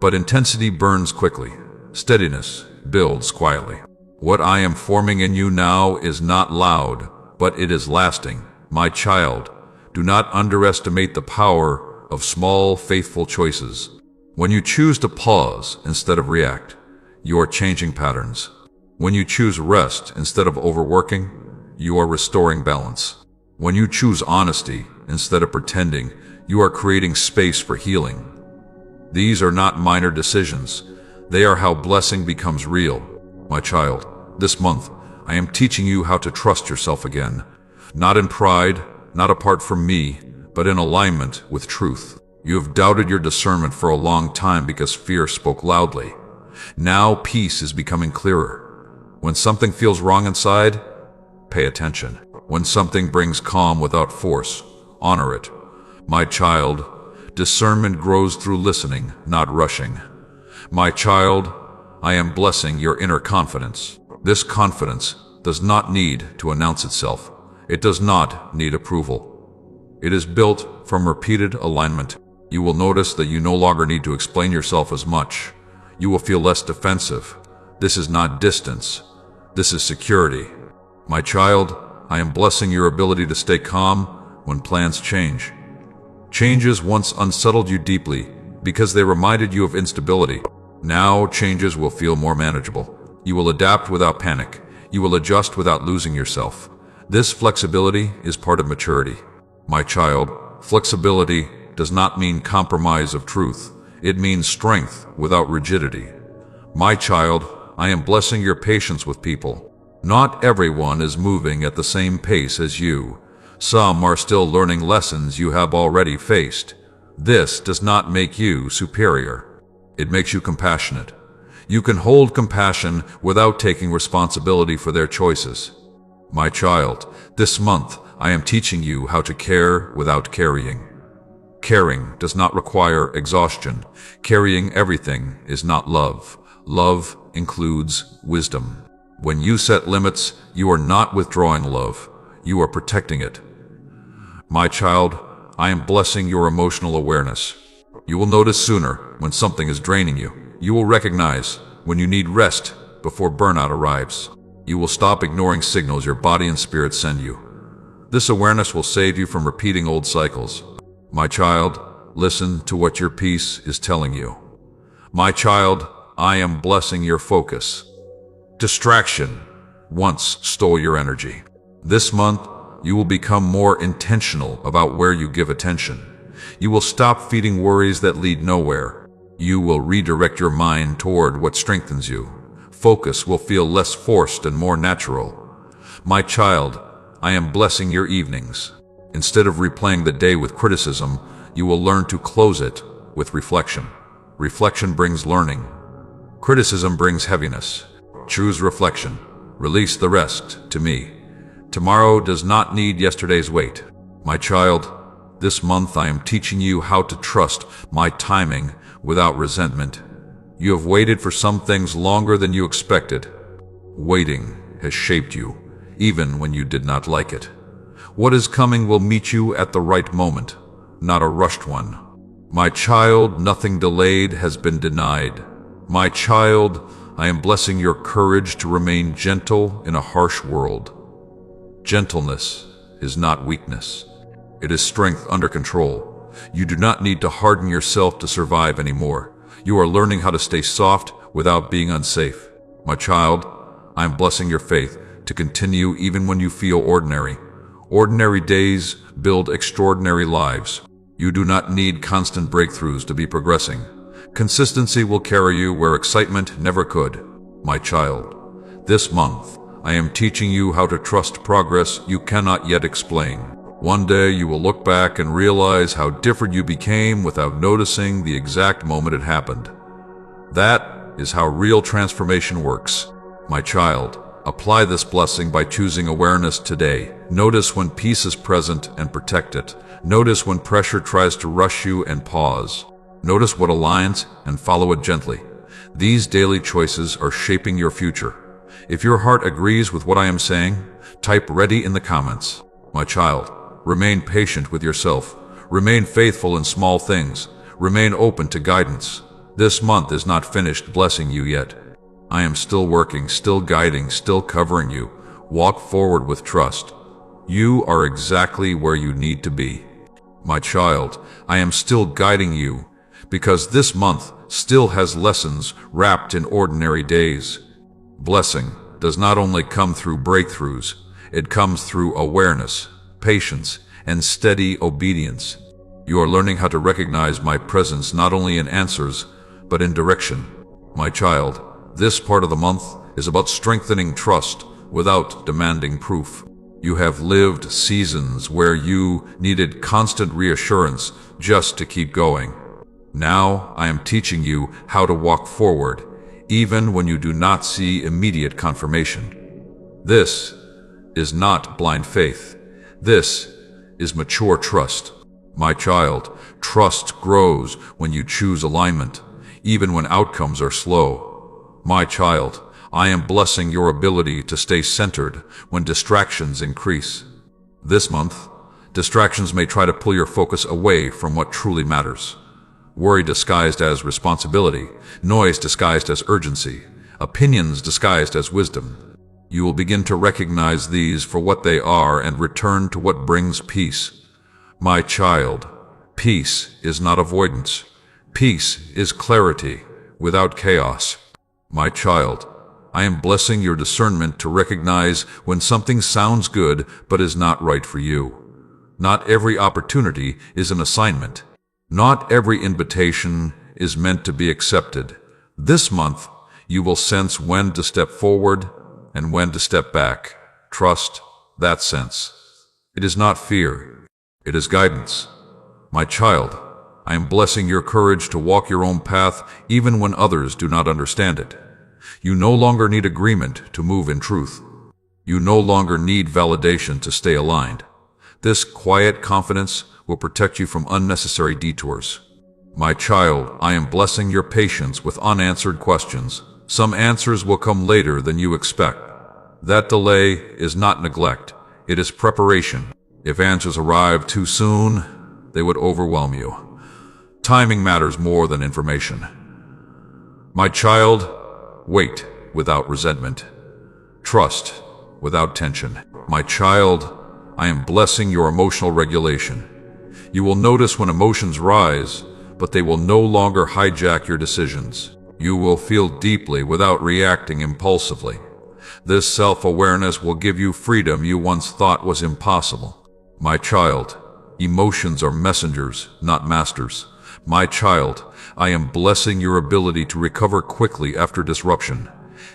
But intensity burns quickly. Steadiness builds quietly. What I am forming in you now is not loud, but it is lasting. My child, do not underestimate the power of small, faithful choices. When you choose to pause instead of react, you are changing patterns. When you choose rest instead of overworking, you are restoring balance. When you choose honesty instead of pretending, you are creating space for healing. These are not minor decisions. They are how blessing becomes real. My child, this month, I am teaching you how to trust yourself again. Not in pride, not apart from me, but in alignment with truth. You have doubted your discernment for a long time because fear spoke loudly. Now peace is becoming clearer. When something feels wrong inside, pay attention. When something brings calm without force, honor it. My child, discernment grows through listening, not rushing. My child, I am blessing your inner confidence. This confidence does not need to announce itself. It does not need approval. It is built from repeated alignment. You will notice that you no longer need to explain yourself as much. You will feel less defensive. This is not distance. This is security. My child, I am blessing your ability to stay calm when plans change. Changes once unsettled you deeply because they reminded you of instability. Now changes will feel more manageable. You will adapt without panic. You will adjust without losing yourself. This flexibility is part of maturity. My child, flexibility does not mean compromise of truth. It means strength without rigidity. My child, I am blessing your patience with people. Not everyone is moving at the same pace as you. Some are still learning lessons you have already faced. This does not make you superior. It makes you compassionate. You can hold compassion without taking responsibility for their choices. My child, this month I am teaching you how to care without carrying. Caring does not require exhaustion. Carrying everything is not love. Love includes wisdom. When you set limits, you are not withdrawing love. You are protecting it. My child, I am blessing your emotional awareness. You will notice sooner when something is draining you. You will recognize when you need rest before burnout arrives. You will stop ignoring signals your body and spirit send you. This awareness will save you from repeating old cycles. My child, listen to what your peace is telling you. My child, I am blessing your focus. Distraction once stole your energy. This month, you will become more intentional about where you give attention. You will stop feeding worries that lead nowhere. You will redirect your mind toward what strengthens you. Focus will feel less forced and more natural. My child, I am blessing your evenings. Instead of replaying the day with criticism, you will learn to close it with reflection. Reflection brings learning. Criticism brings heaviness. Choose reflection. Release the rest to me. Tomorrow does not need yesterday's weight. My child, this month I am teaching you how to trust my timing without resentment. You have waited for some things longer than you expected. Waiting has shaped you, even when you did not like it. What is coming will meet you at the right moment, not a rushed one. My child, nothing delayed has been denied. My child, I am blessing your courage to remain gentle in a harsh world. Gentleness is not weakness. It is strength under control. You do not need to harden yourself to survive anymore. You are learning how to stay soft without being unsafe. My child, I am blessing your faith to continue even when you feel ordinary. Ordinary days build extraordinary lives. You do not need constant breakthroughs to be progressing. Consistency will carry you where excitement never could. My child, this month, I am teaching you how to trust progress you cannot yet explain. One day you will look back and realize how different you became without noticing the exact moment it happened. That is how real transformation works. My child, apply this blessing by choosing awareness today. Notice when peace is present and protect it. Notice when pressure tries to rush you and pause. Notice what aligns and follow it gently. These daily choices are shaping your future. If your heart agrees with what I am saying, type ready in the comments. My child, remain patient with yourself. Remain faithful in small things. Remain open to guidance. This month is not finished blessing you yet. I am still working, still guiding, still covering you. Walk forward with trust. You are exactly where you need to be. My child, I am still guiding you because this month still has lessons wrapped in ordinary days. Blessing does not only come through breakthroughs, it comes through awareness, patience, and steady obedience. You are learning how to recognize my presence not only in answers, but in direction. My child, this part of the month is about strengthening trust without demanding proof. You have lived seasons where you needed constant reassurance just to keep going. Now I am teaching you how to walk forward, even when you do not see immediate confirmation. This is not blind faith. This is mature trust. My child, trust grows when you choose alignment, even when outcomes are slow. My child, I am blessing your ability to stay centered when distractions increase. This month, distractions may try to pull your focus away from what truly matters. Worry disguised as responsibility, noise disguised as urgency, opinions disguised as wisdom. You will begin to recognize these for what they are and return to what brings peace. My child, peace is not avoidance. Peace is clarity without chaos. My child, I am blessing your discernment to recognize when something sounds good but is not right for you. Not every opportunity is an assignment. Not every invitation is meant to be accepted. This month, you will sense when to step forward and when to step back. Trust that sense. It is not fear. It is guidance. My child, I am blessing your courage to walk your own path even when others do not understand it. You no longer need agreement to move in truth. You no longer need validation to stay aligned. This quiet confidence will protect you from unnecessary detours. My child, I am blessing your patience with unanswered questions. Some answers will come later than you expect. That delay is not neglect, it is preparation. If answers arrive too soon, they would overwhelm you. Timing matters more than information. My child, wait without resentment. Trust without tension. My child, I am blessing your emotional regulation. You will notice when emotions rise, but they will no longer hijack your decisions. You will feel deeply without reacting impulsively. This self-awareness will give you freedom you once thought was impossible. My child, emotions are messengers, not masters. My child, I am blessing your ability to recover quickly after disruption.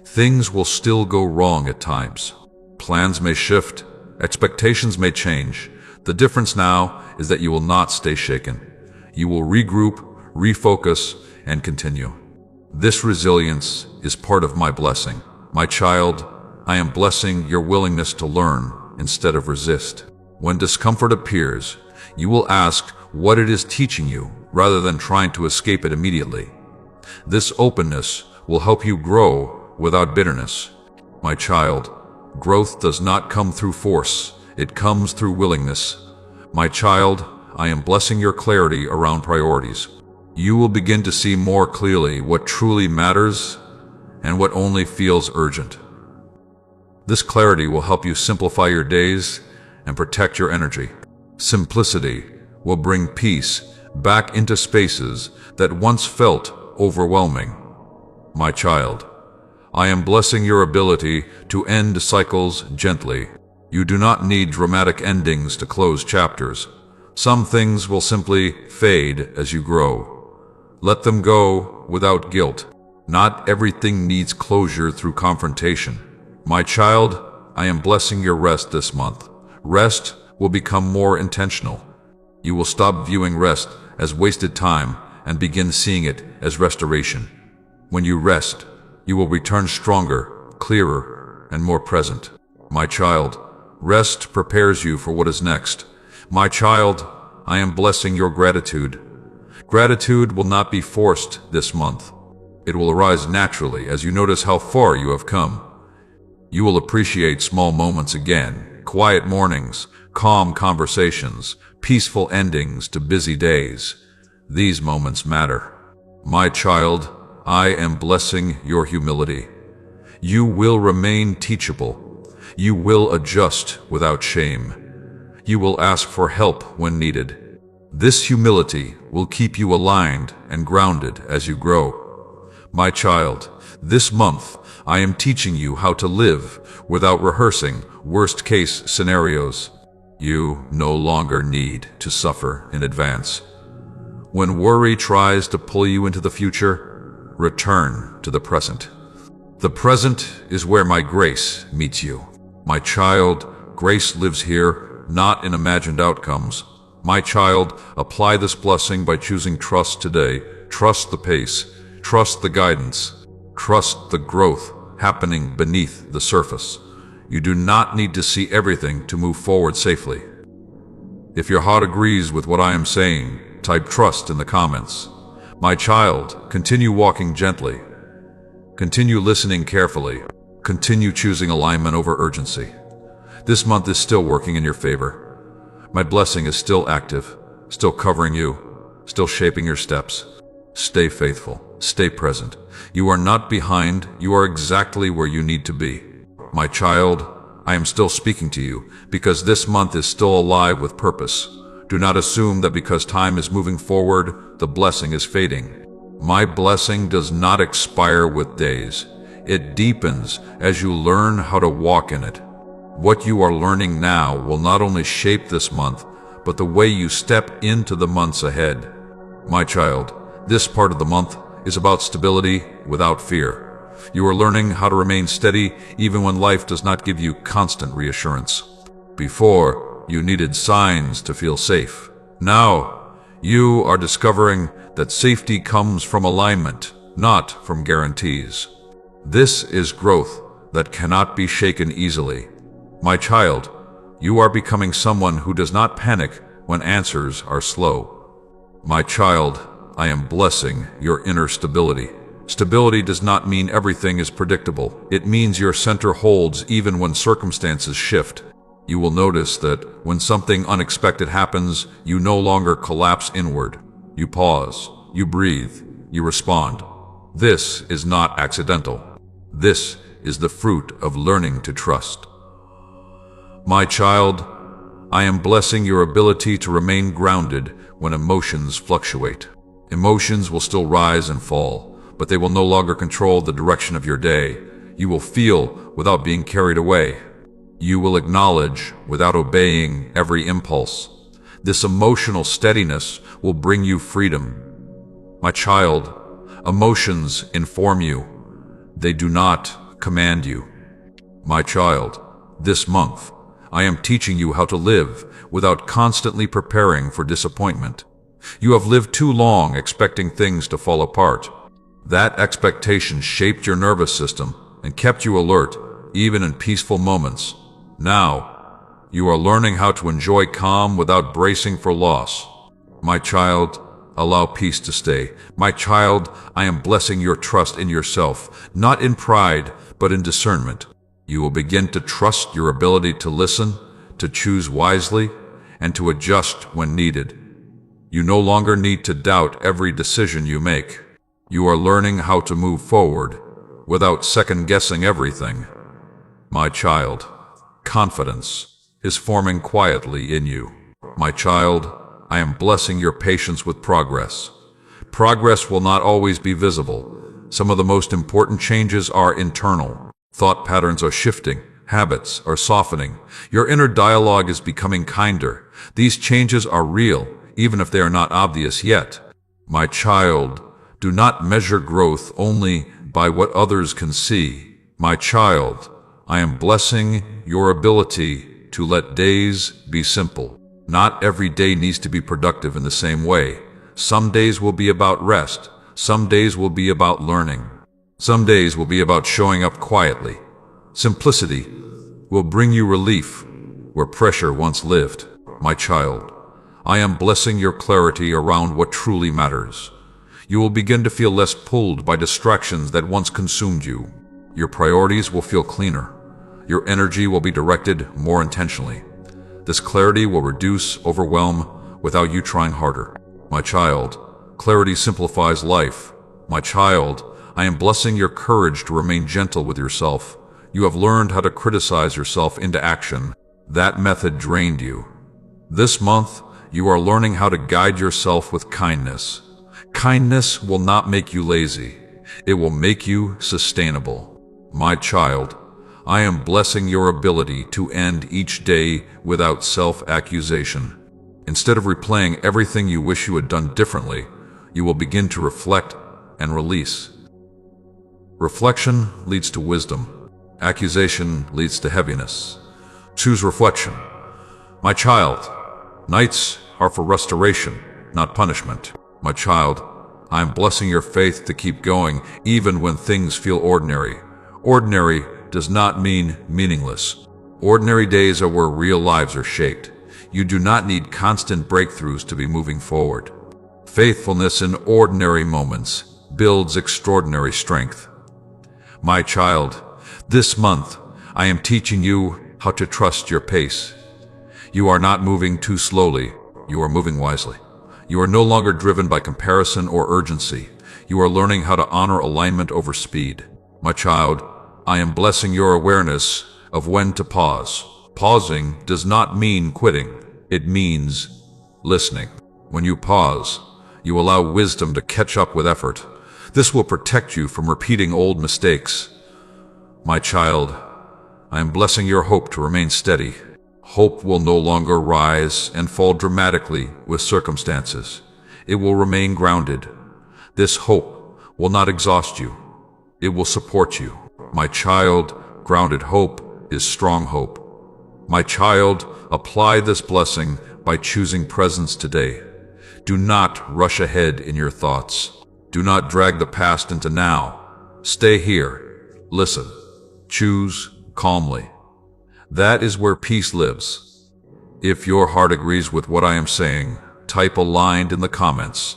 Things will still go wrong at times. Plans may shift, expectations may change. The difference now is that you will not stay shaken. You will regroup, refocus, and continue. This resilience is part of my blessing. My child, I am blessing your willingness to learn instead of resist. When discomfort appears, you will ask what it is teaching you rather than trying to escape it immediately. This openness will help you grow without bitterness. My child, growth does not come through force, it comes through willingness. My child, I am blessing your clarity around priorities. You will begin to see more clearly what truly matters and what only feels urgent. This clarity will help you simplify your days and protect your energy. Simplicity will bring peace back into spaces that once felt overwhelming. My child, I am blessing your ability to end cycles gently. You do not need dramatic endings to close chapters. Some things will simply fade as you grow. Let them go without guilt. Not everything needs closure through confrontation. My child, I am blessing your rest this month. Rest will become more intentional. You will stop viewing rest as wasted time and begin seeing it as restoration. When you rest, you will return stronger, clearer, and more present. My child, rest prepares you for what is next. My child, I am blessing your gratitude. Gratitude will not be forced this month. It will arise naturally as you notice how far you have come. You will appreciate small moments again, quiet mornings, calm conversations, peaceful endings to busy days. These moments matter. My child, I am blessing your humility. You will remain teachable. You will adjust without shame. You will ask for help when needed. This humility will keep you aligned and grounded as you grow. My child, this month I am teaching you how to live without rehearsing worst-case scenarios. You no longer need to suffer in advance. When worry tries to pull you into the future, return to the present. The present is where my grace meets you. My child, grace lives here, not in imagined outcomes. My child, apply this blessing by choosing trust today. Trust the pace. Trust the guidance. Trust the growth happening beneath the surface. You do not need to see everything to move forward safely. If your heart agrees with what I am saying, type trust in the comments. My child, continue walking gently. Continue listening carefully. Continue choosing alignment over urgency. This month is still working in your favor. My blessing is still active, still covering you, still shaping your steps. Stay faithful. Stay present. You are not behind. You are exactly where you need to be. My child, I am still speaking to you because this month is still alive with purpose. Do not assume that because time is moving forward, the blessing is fading. My blessing does not expire with days. It deepens as you learn how to walk in it. What you are learning now will not only shape this month, but the way you step into the months ahead. My child, this part of the month is about stability without fear. You are learning how to remain steady even when life does not give you constant reassurance. Before, you needed signs to feel safe. Now, you are discovering that safety comes from alignment, not from guarantees. This is growth that cannot be shaken easily. My child, you are becoming someone who does not panic when answers are slow. My child, I am blessing your inner stability. Stability does not mean everything is predictable. It means your center holds even when circumstances shift. You will notice that when something unexpected happens, you no longer collapse inward. You pause, you breathe, you respond. This is not accidental. This is the fruit of learning to trust. My child, I am blessing your ability to remain grounded when emotions fluctuate. Emotions will still rise and fall, but they will no longer control the direction of your day. You will feel without being carried away. You will acknowledge without obeying every impulse. This emotional steadiness will bring you freedom. My child, emotions inform you. They do not command you. My child, this month, I am teaching you how to live without constantly preparing for disappointment. You have lived too long expecting things to fall apart. That expectation shaped your nervous system and kept you alert, even in peaceful moments. Now, you are learning how to enjoy calm without bracing for loss. My child, allow peace to stay. My child, I am blessing your trust in yourself, not in pride, but in discernment. You will begin to trust your ability to listen, to choose wisely, and to adjust when needed. You no longer need to doubt every decision you make. You are learning how to move forward without second-guessing everything. My child, confidence is forming quietly in you. My child, I am blessing your patience with progress. Progress will not always be visible. Some of the most important changes are internal. Thought patterns are shifting. Habits are softening. Your inner dialogue is becoming kinder. These changes are real, even if they are not obvious yet. My child, do not measure growth only by what others can see. My child, I am blessing your ability to let days be simple. Not every day needs to be productive in the same way. Some days will be about rest. Some days will be about learning. Some days will be about showing up quietly. Simplicity will bring you relief where pressure once lived. My child, I am blessing your clarity around what truly matters. You will begin to feel less pulled by distractions that once consumed you. Your priorities will feel cleaner. Your energy will be directed more intentionally. This clarity will reduce overwhelm without you trying harder. My child, clarity simplifies life. My child, I am blessing your courage to remain gentle with yourself. You have learned how to criticize yourself into action. That method drained you. This month, you are learning how to guide yourself with kindness. Kindness will not make you lazy. It will make you sustainable. My child, I am blessing your ability to end each day without self-accusation. Instead of replaying everything you wish you had done differently, you will begin to reflect and release. Reflection leads to wisdom. Accusation leads to heaviness. Choose reflection. My child, nights are for restoration, not punishment. My child, I am blessing your faith to keep going even when things feel ordinary. Ordinary does not mean meaningless. Ordinary days are where real lives are shaped. You do not need constant breakthroughs to be moving forward. Faithfulness in ordinary moments builds extraordinary strength. My child, this month I am teaching you how to trust your pace. You are not moving too slowly, you are moving wisely. You are no longer driven by comparison or urgency. You are learning how to honor alignment over speed. My child, I am blessing your awareness of when to pause. Pausing does not mean quitting. It means listening. When you pause, you allow wisdom to catch up with effort. This will protect you from repeating old mistakes. My child, I am blessing your hope to remain steady. Hope will no longer rise and fall dramatically with circumstances. It will remain grounded. This hope will not exhaust you. It will support you. My child, grounded hope is strong hope. My child, apply this blessing by choosing presence today. Do not rush ahead in your thoughts. Do not drag the past into now. Stay here. Listen. Choose calmly. That is where peace lives. If your heart agrees with what I am saying, type aligned in the comments.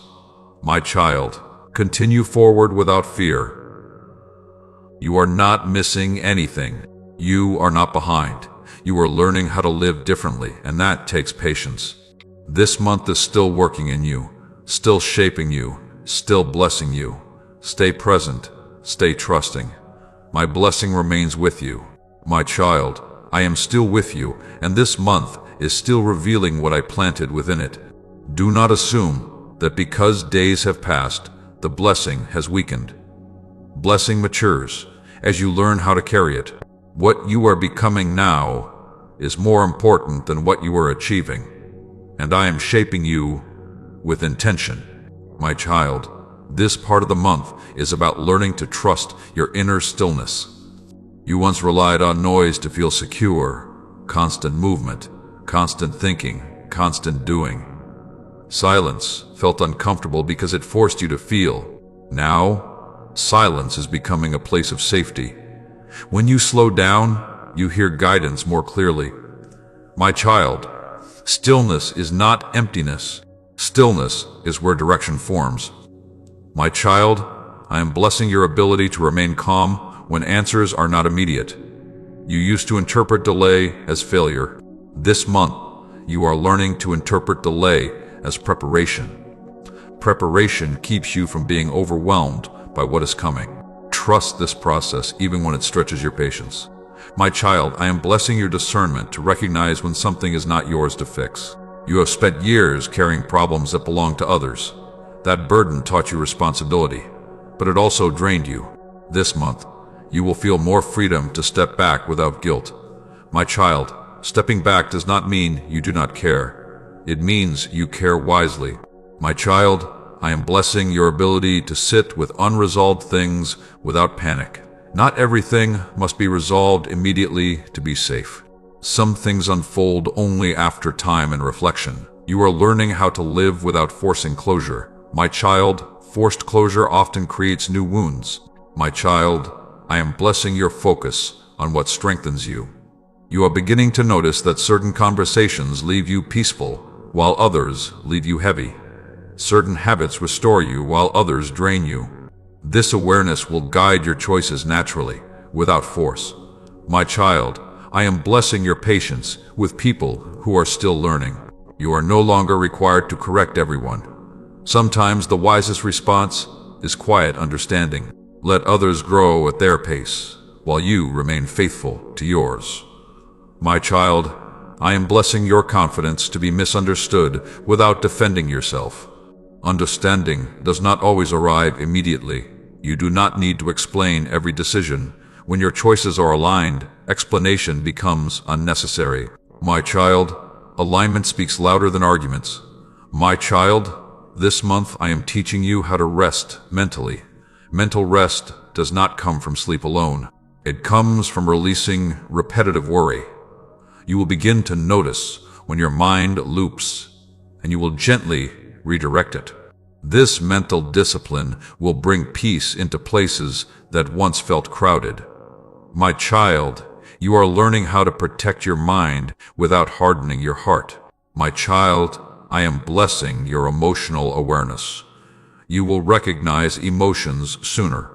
My child, continue forward without fear. You are not missing anything. You are not behind. You are learning how to live differently, and that takes patience. This month is still working in you, still shaping you, still blessing you. Stay present, stay trusting. My blessing remains with you. My child, I am still with you, and this month is still revealing what I planted within it. Do not assume that because days have passed, the blessing has weakened. Blessing matures as you learn how to carry it. What you are becoming now is more important than what you are achieving, and I am shaping you with intention. My child, this part of the month is about learning to trust your inner stillness. You once relied on noise to feel secure, constant movement, constant thinking, constant doing. Silence felt uncomfortable because it forced you to feel. Now, silence is becoming a place of safety. When you slow down, you hear guidance more clearly. My child, stillness is not emptiness. Stillness is where direction forms. My child, I am blessing your ability to remain calm when answers are not immediate. You used to interpret delay as failure. This month, you are learning to interpret delay as preparation. Preparation keeps you from being overwhelmed by what is coming. Trust this process even when it stretches your patience. My child, I am blessing your discernment to recognize when something is not yours to fix. You have spent years carrying problems that belong to others. That burden taught you responsibility, but it also drained you. This month, you will feel more freedom to step back without guilt. My child, stepping back does not mean you do not care. It means you care wisely. My child, I am blessing your ability to sit with unresolved things without panic. Not everything must be resolved immediately to be safe. Some things unfold only after time and reflection. You are learning how to live without forcing closure. My child, forced closure often creates new wounds. My child, I am blessing your focus on what strengthens you. You are beginning to notice that certain conversations leave you peaceful, while others leave you heavy. Certain habits restore you, while others drain you. This awareness will guide your choices naturally, without force. My child, I am blessing your patience with people who are still learning. You are no longer required to correct everyone. Sometimes the wisest response is quiet understanding. Let others grow at their pace, while you remain faithful to yours. My child, I am blessing your confidence to be misunderstood without defending yourself. Understanding does not always arrive immediately. You do not need to explain every decision. When your choices are aligned, explanation becomes unnecessary. My child, alignment speaks louder than arguments. My child, this month I am teaching you how to rest mentally. Mental rest does not come from sleep alone. It comes from releasing repetitive worry. You will begin to notice when your mind loops, and you will gently redirect it. This mental discipline will bring peace into places that once felt crowded. My child, you are learning how to protect your mind without hardening your heart. My child, I am blessing your emotional awareness. You will recognize emotions sooner,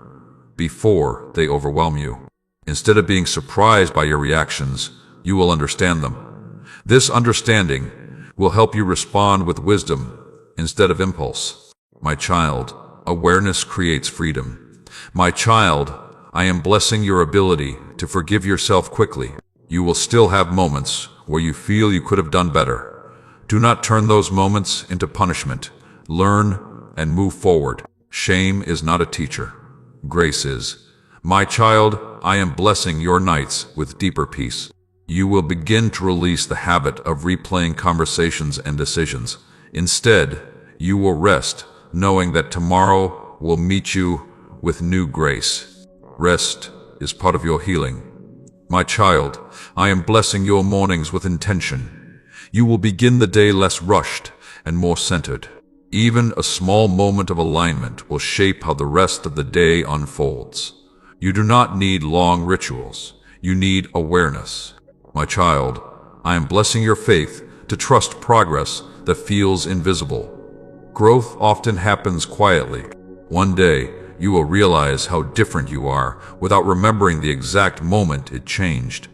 before they overwhelm you. Instead of being surprised by your reactions, you will understand them. This understanding will help you respond with wisdom instead of impulse. My child, awareness creates freedom. My child, I am blessing your ability to forgive yourself quickly. You will still have moments where you feel you could have done better. Do not turn those moments into punishment. Learn and move forward. Shame is not a teacher. Grace is. My child, I am blessing your nights with deeper peace. You will begin to release the habit of replaying conversations and decisions. Instead, you will rest, knowing that tomorrow will meet you with new grace. Rest is part of your healing. My child, I am blessing your mornings with intention. You will begin the day less rushed and more centered. Even a small moment of alignment will shape how the rest of the day unfolds. You do not need long rituals. You need awareness. My child, I am blessing your faith to trust progress that feels invisible. Growth often happens quietly. One day, you will realize how different you are without remembering the exact moment it changed.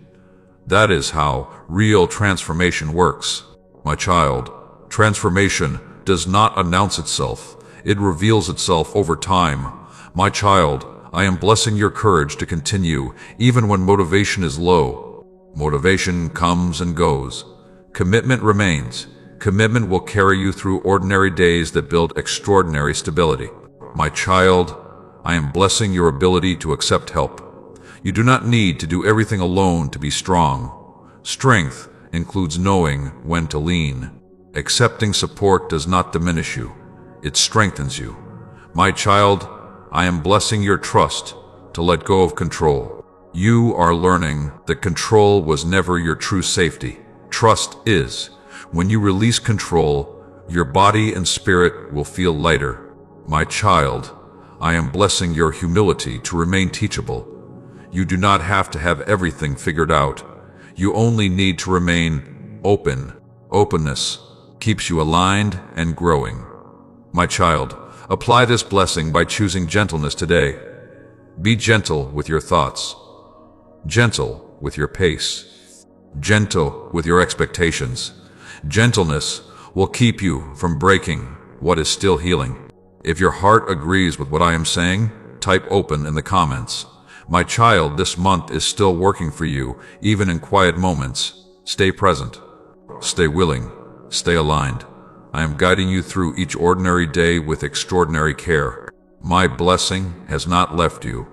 That is how real transformation works. My child, transformation does not announce itself. It reveals itself over time. My child, I am blessing your courage to continue even when motivation is low. Motivation comes and goes. Commitment remains. Commitment will carry you through ordinary days that build extraordinary stability. My child, I am blessing your ability to accept help. You do not need to do everything alone to be strong. Strength includes knowing when to lean. Accepting support does not diminish you. It strengthens you. My child, I am blessing your trust to let go of control. You are learning that control was never your true safety. Trust is. When you release control, your body and spirit will feel lighter. My child, I am blessing your humility to remain teachable. You do not have to have everything figured out. You only need to remain open. Openness keeps you aligned and growing. My child, apply this blessing by choosing gentleness today. Be gentle with your thoughts. Gentle with your pace. Gentle with your expectations. Gentleness will keep you from breaking what is still healing. If your heart agrees with what I am saying, type open in the comments. My child, this month is still working for you, even in quiet moments. Stay present. Stay willing. Stay aligned. I am guiding you through each ordinary day with extraordinary care. My blessing has not left you.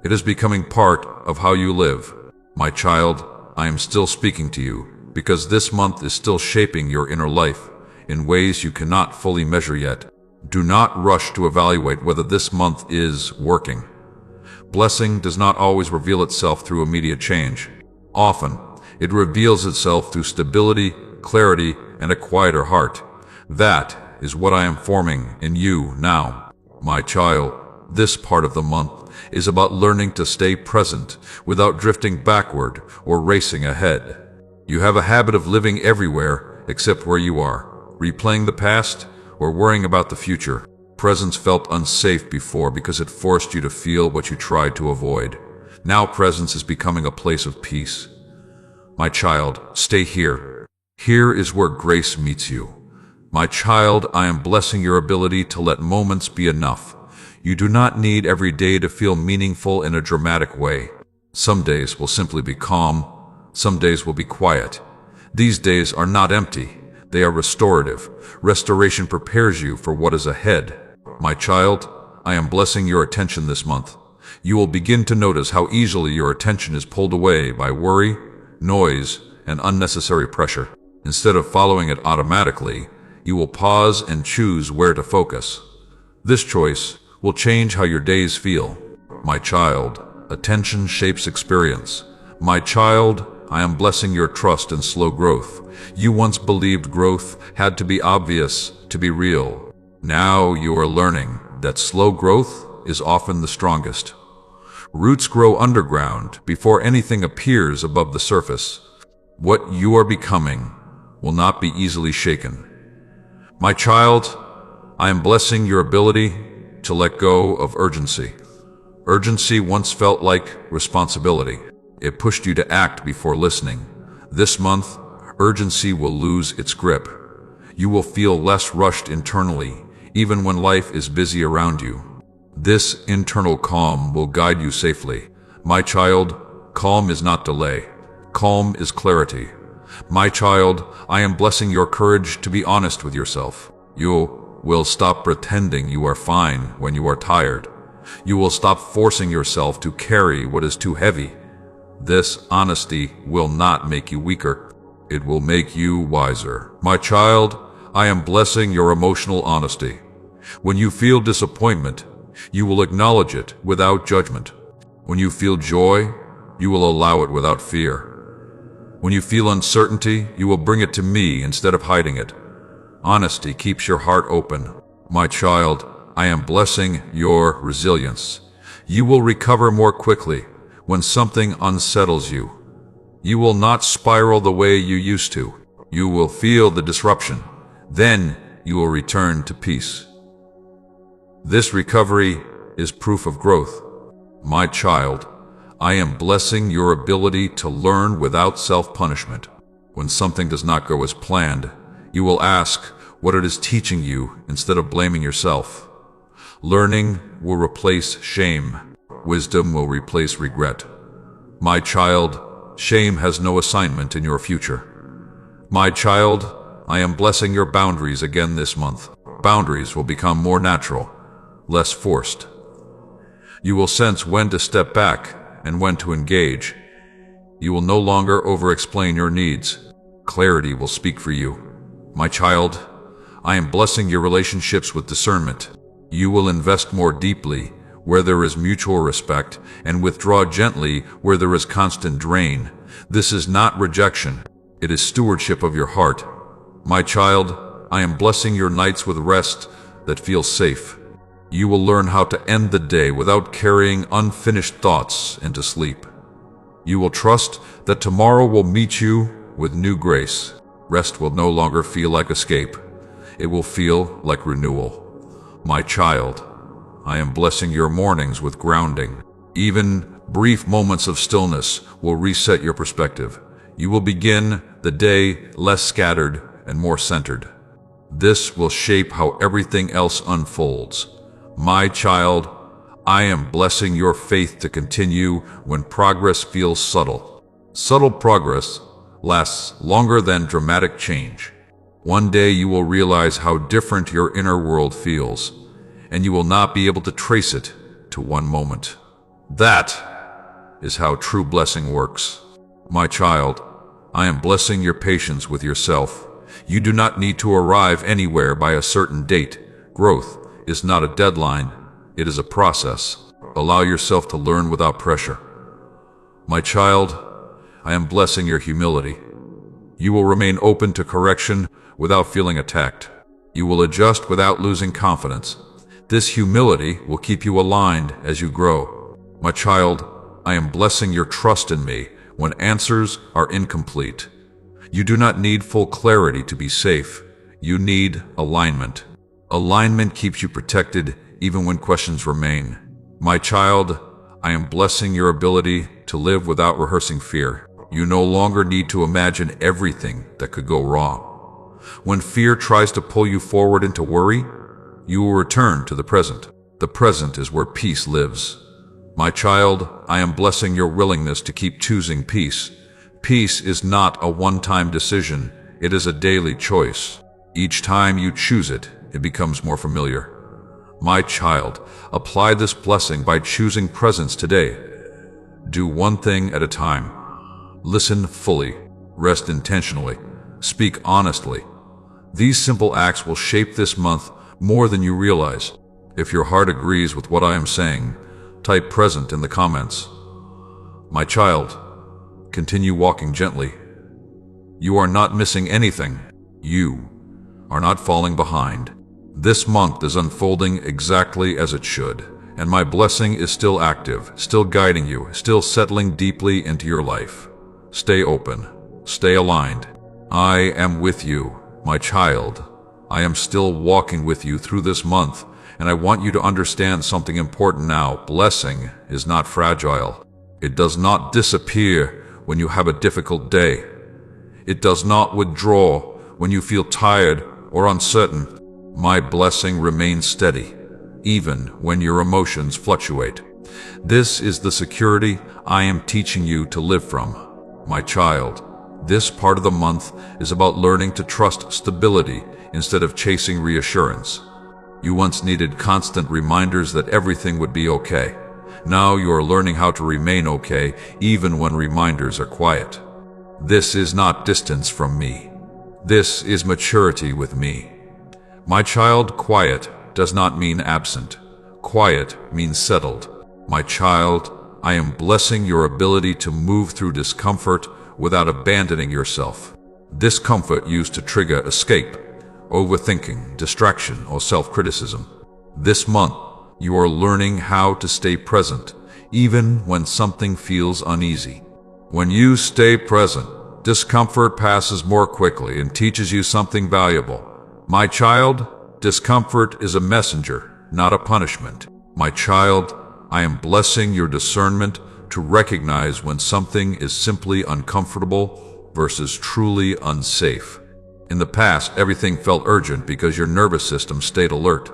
It is becoming part of how you live. My child, I am still speaking to you because this month is still shaping your inner life in ways you cannot fully measure yet. Do not rush to evaluate whether this month is working. Blessing does not always reveal itself through immediate change. Often, it reveals itself through stability, clarity, and a quieter heart. That is what I am forming in you now. My child, this part of the month is about learning to stay present without drifting backward or racing ahead. You have a habit of living everywhere except where you are, replaying the past or worrying about the future. Presence felt unsafe before because it forced you to feel what you tried to avoid. Now presence is becoming a place of peace. My child, stay here. Here is where grace meets you. My child, I am blessing your ability to let moments be enough. You do not need every day to feel meaningful in a dramatic way. Some days will simply be calm. Some days will be quiet. These days are not empty. They are restorative. Restoration prepares you for what is ahead. My child, I am blessing your attention this month. You will begin to notice how easily your attention is pulled away by worry, noise, and unnecessary pressure. Instead of following it automatically, you will pause and choose where to focus. This choice will change how your days feel. My child, attention shapes experience. My child, I am blessing your trust in slow growth. You once believed growth had to be obvious to be real. Now you are learning that slow growth is often the strongest. Roots grow underground before anything appears above the surface. What you are becoming will not be easily shaken. My child, I am blessing your ability to let go of urgency. Urgency once felt like responsibility. It pushed you to act before listening. This month, urgency will lose its grip. You will feel less rushed internally, even when life is busy around you. This internal calm will guide you safely. My child, calm is not delay. Calm is clarity. My child, I am blessing your courage to be honest with yourself. You will stop pretending you are fine when you are tired. You will stop forcing yourself to carry what is too heavy. This honesty will not make you weaker. It will make you wiser. My child, I am blessing your emotional honesty. When you feel disappointment, you will acknowledge it without judgment. When you feel joy, you will allow it without fear. When you feel uncertainty, you will bring it to me instead of hiding it. Honesty keeps your heart open. My child, I am blessing your resilience. You will recover more quickly when something unsettles you. You will not spiral the way you used to. You will feel the disruption. Then you will return to peace. This recovery is proof of growth. My child, I am blessing your ability to learn without self-punishment. When something does not go as planned, you will ask what it is teaching you instead of blaming yourself. Learning will replace shame. Wisdom will replace regret. My child, shame has no assignment in your future. My child, I am blessing your boundaries again this month. Boundaries will become more natural, less forced. You will sense when to step back and when to engage. You will no longer over-explain your needs. Clarity will speak for you. My child, I am blessing your relationships with discernment. You will invest more deeply where there is mutual respect and withdraw gently where there is constant drain. This is not rejection. It is stewardship of your heart. My child, I am blessing your nights with rest that feels safe. You will learn how to end the day without carrying unfinished thoughts into sleep. You will trust that tomorrow will meet you with new grace. Rest will no longer feel like escape. It will feel like renewal. My child, I am blessing your mornings with grounding. Even brief moments of stillness will reset your perspective. You will begin the day less scattered and more centered. This will shape how everything else unfolds. My child, I am blessing your faith to continue when progress feels subtle. Subtle progress lasts longer than dramatic change. One day you will realize how different your inner world feels, and you will not be able to trace it to one moment. That is how true blessing works. My child, I am blessing your patience with yourself. You do not need to arrive anywhere by a certain date. Growth is not a deadline, it is a process. Allow yourself to learn without pressure. My child, I am blessing your humility. You will remain open to correction without feeling attacked. You will adjust without losing confidence. This humility will keep you aligned as you grow. My child, I am blessing your trust in me when answers are incomplete. You do not need full clarity to be safe. You need alignment. Alignment keeps you protected even when questions remain. My child, I am blessing your ability to live without rehearsing fear. You no longer need to imagine everything that could go wrong. When fear tries to pull you forward into worry, you will return to the present. The present is where peace lives. My child, I am blessing your willingness to keep choosing peace. Peace is not a one-time decision. It is a daily choice. Each time you choose it, it becomes more familiar. My child, apply this blessing by choosing presence today. Do one thing at a time. Listen fully. Rest intentionally. Speak honestly. These simple acts will shape this month more than you realize. If your heart agrees with what I am saying, type present in the comments. My child, continue walking gently. You are not missing anything. You are not falling behind. This month is unfolding exactly as it should, and my blessing is still active, still guiding you, still settling deeply into your life. Stay open. Stay aligned. I am with you, my child. I am still walking with you through this month, and I want you to understand something important now. Blessing is not fragile. It does not disappear when you have a difficult day. It does not withdraw when you feel tired or uncertain. My blessing remains steady, even when your emotions fluctuate. This is the security I am teaching you to live from. My child, this part of the month is about learning to trust stability instead of chasing reassurance. You once needed constant reminders that everything would be okay. Now you are learning how to remain okay even when reminders are quiet. This is not distance from me. This is maturity with me. My child, quiet does not mean absent. Quiet means settled. My child, I am blessing your ability to move through discomfort without abandoning yourself. Discomfort used to trigger escape, overthinking, distraction, or self-criticism. This month, you are learning how to stay present, even when something feels uneasy. When you stay present, discomfort passes more quickly and teaches you something valuable. My child, discomfort is a messenger, not a punishment. My child, I am blessing your discernment to recognize when something is simply uncomfortable versus truly unsafe. In the past, everything felt urgent because your nervous system stayed alert.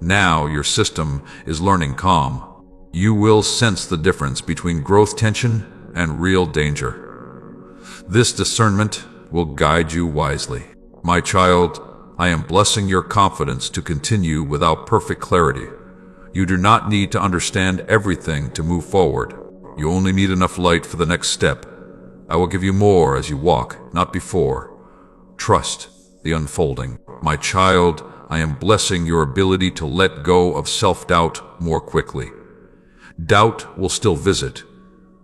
Now your system is learning calm. You will sense the difference between growth tension and real danger. This discernment will guide you wisely. My child, I am blessing your confidence to continue without perfect clarity. You do not need to understand everything to move forward. You only need enough light for the next step. I will give you more as you walk, not before. Trust the unfolding. My child, I am blessing your ability to let go of self-doubt more quickly. Doubt will still visit,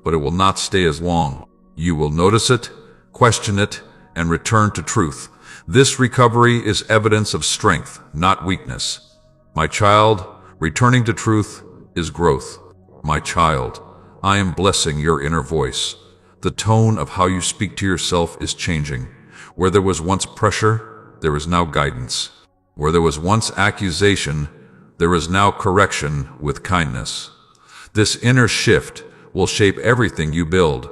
but it will not stay as long. You will notice it, question it, and return to truth. This recovery is evidence of strength, not weakness. My child, returning to truth is growth. My child, I am blessing your inner voice. The tone of how you speak to yourself is changing. Where there was once pressure, there is now guidance. Where there was once accusation, there is now correction with kindness. This inner shift will shape everything you build.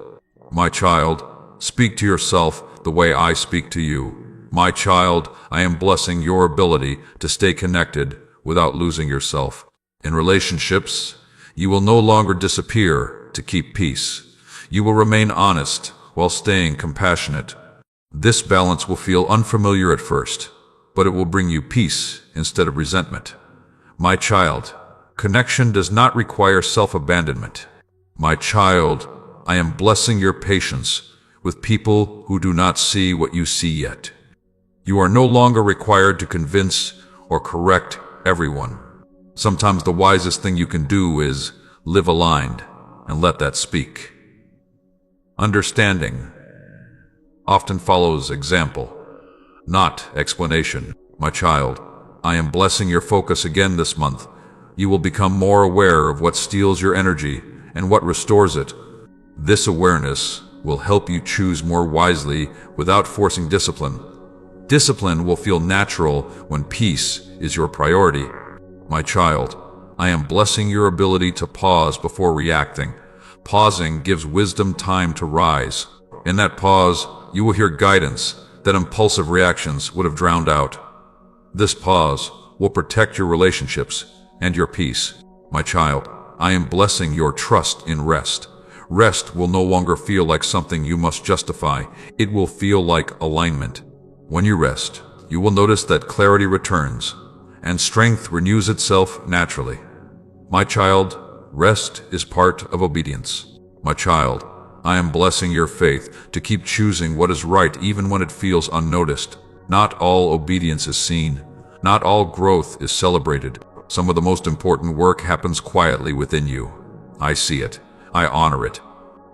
My child, speak to yourself the way I speak to you. My child, I am blessing your ability to stay connected without losing yourself. In relationships, you will no longer disappear to keep peace. You will remain honest while staying compassionate. This balance will feel unfamiliar at first, but it will bring you peace instead of resentment. My child, connection does not require self-abandonment. My child, I am blessing your patience with people who do not see what you see yet. You are no longer required to convince or correct everyone. Sometimes the wisest thing you can do is live aligned and let that speak. Understanding often follows example, not explanation. My child, I am blessing your focus again this month. You will become more aware of what steals your energy and what restores it. This awareness will help you choose more wisely without forcing discipline. Discipline will feel natural when peace is your priority. My child, I am blessing your ability to pause before reacting. Pausing gives wisdom time to rise. In that pause, you will hear guidance that impulsive reactions would have drowned out. This pause will protect your relationships and your peace. My child, I am blessing your trust in rest. Rest will no longer feel like something you must justify. It will feel like alignment. When you rest, you will notice that clarity returns and strength renews itself naturally. My child, rest is part of obedience. My child, I am blessing your faith to keep choosing what is right even when it feels unnoticed. Not all obedience is seen. Not all growth is celebrated. Some of the most important work happens quietly within you. I see it. I honor it.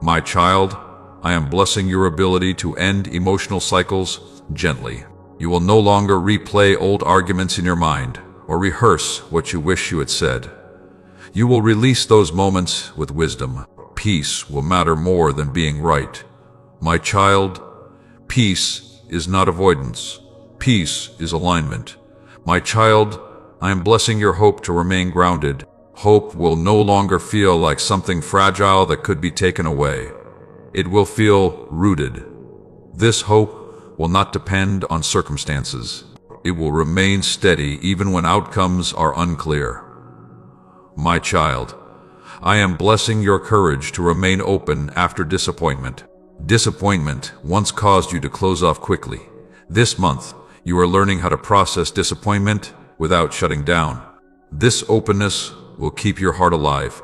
My child, I am blessing your ability to end emotional cycles gently. You will no longer replay old arguments in your mind or rehearse what you wish you had said. You will release those moments with wisdom. Peace will matter more than being right. My child, peace is not avoidance. Peace is alignment. My child, I am blessing your hope to remain grounded. Hope will no longer feel like something fragile that could be taken away. It will feel rooted. This hope will not depend on circumstances. It will remain steady even when outcomes are unclear. My child, I am blessing your courage to remain open after disappointment. Disappointment once caused you to close off quickly. This month, you are learning how to process disappointment without shutting down. This openness will keep your heart alive.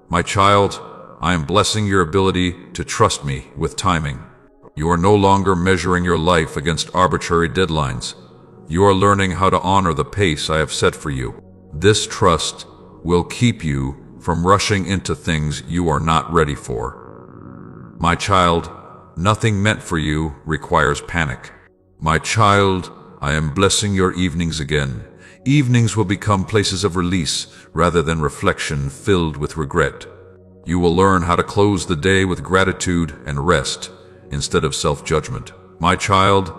My child, I am blessing your ability to trust me with timing. You are no longer measuring your life against arbitrary deadlines. You are learning how to honor the pace I have set for you. This trust will keep you from rushing into things you are not ready for. My child, nothing meant for you requires panic. My child, I am blessing your evenings again. Evenings will become places of release rather than reflection filled with regret. You will learn how to close the day with gratitude and rest instead of self-judgment. My child,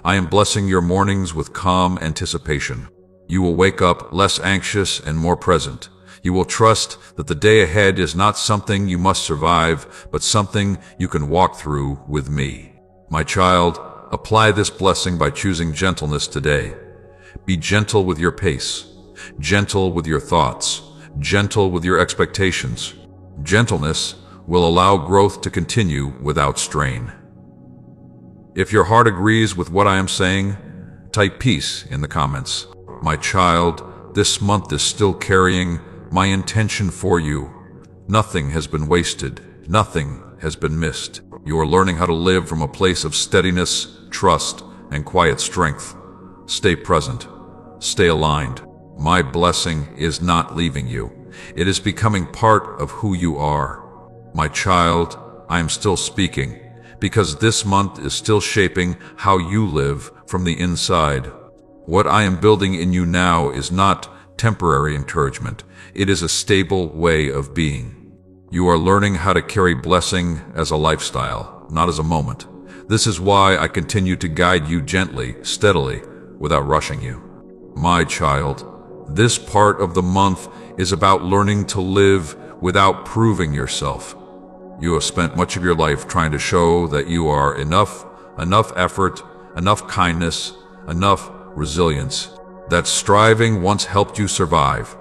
I am blessing your mornings with calm anticipation. You will wake up less anxious and more present. You will trust that the day ahead is not something you must survive, but something you can walk through with me. My child, apply this blessing by choosing gentleness today. Be gentle with your pace, gentle with your thoughts, gentle with your expectations. Gentleness will allow growth to continue without strain. If your heart agrees with what I am saying, type peace in the comments. My child, this month is still carrying my intention for you. Nothing has been wasted. Nothing has been missed. You are learning how to live from a place of steadiness, trust, and quiet strength. Stay present. Stay aligned. My blessing is not leaving you. It is becoming part of who you are. My child, I am still speaking, because this month is still shaping how you live from the inside. What I am building in you now is not temporary encouragement. It is a stable way of being. You are learning how to carry blessing as a lifestyle, not as a moment. This is why I continue to guide you gently, steadily, without rushing you. My child, this part of the month is about learning to live without proving yourself. You have spent much of your life trying to show that you are enough effort, enough kindness, enough resilience. That striving once helped you survive,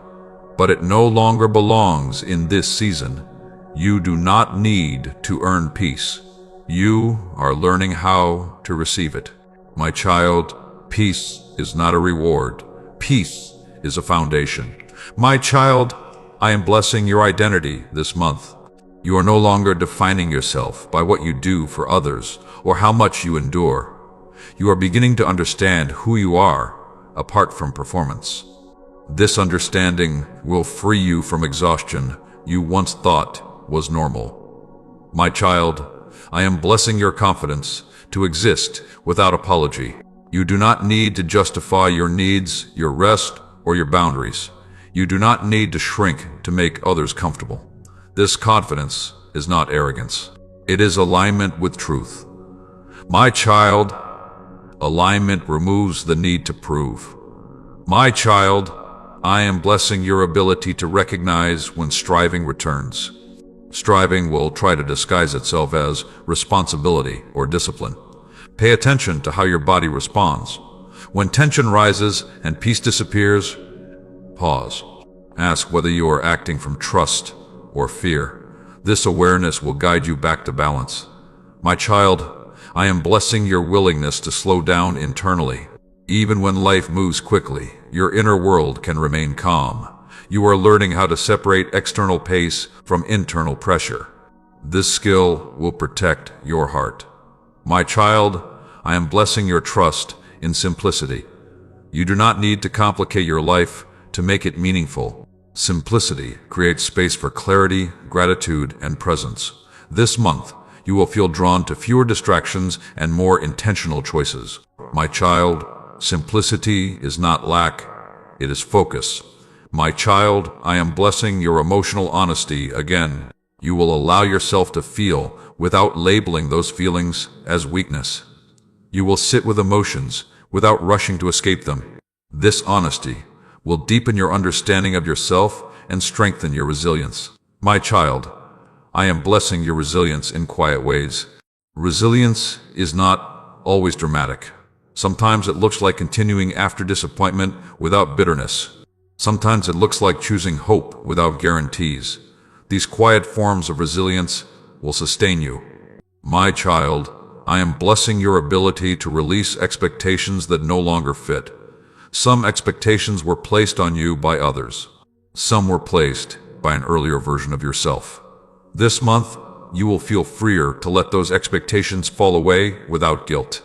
but it no longer belongs in this season. You do not need to earn peace. You are learning how to receive it. My child, peace is not a reward. Peace is a foundation. My child, I am blessing your identity this month. You are no longer defining yourself by what you do for others or how much you endure. You are beginning to understand who you are apart from performance. This understanding will free you from exhaustion you once thought was normal. My child, I am blessing your confidence to exist without apology. You do not need to justify your needs, your rest, or your boundaries. You do not need to shrink to make others comfortable. This confidence is not arrogance. It is alignment with truth. My child, alignment removes the need to prove. My child, I am blessing your ability to recognize when striving returns. Striving will try to disguise itself as responsibility or discipline. Pay attention to how your body responds. When tension rises and peace disappears, pause. Ask whether you are acting from trust or fear. This awareness will guide you back to balance. My child, I am blessing your willingness to slow down internally. Even when life moves quickly, your inner world can remain calm. You are learning how to separate external pace from internal pressure. This skill will protect your heart. My child, I am blessing your trust in simplicity. You do not need to complicate your life to make it meaningful. Simplicity creates space for clarity, gratitude, and presence. This month, you will feel drawn to fewer distractions and more intentional choices. My child, simplicity is not lack, it is focus. My child, I am blessing your emotional honesty again. You will allow yourself to feel without labeling those feelings as weakness. You will sit with emotions without rushing to escape them. This honesty will deepen your understanding of yourself and strengthen your resilience. My child, I am blessing your resilience in quiet ways. Resilience is not always dramatic. Sometimes it looks like continuing after disappointment without bitterness. Sometimes it looks like choosing hope without guarantees. These quiet forms of resilience will sustain you. My child, I am blessing your ability to release expectations that no longer fit. Some expectations were placed on you by others. Some were placed by an earlier version of yourself. This month, you will feel freer to let those expectations fall away without guilt.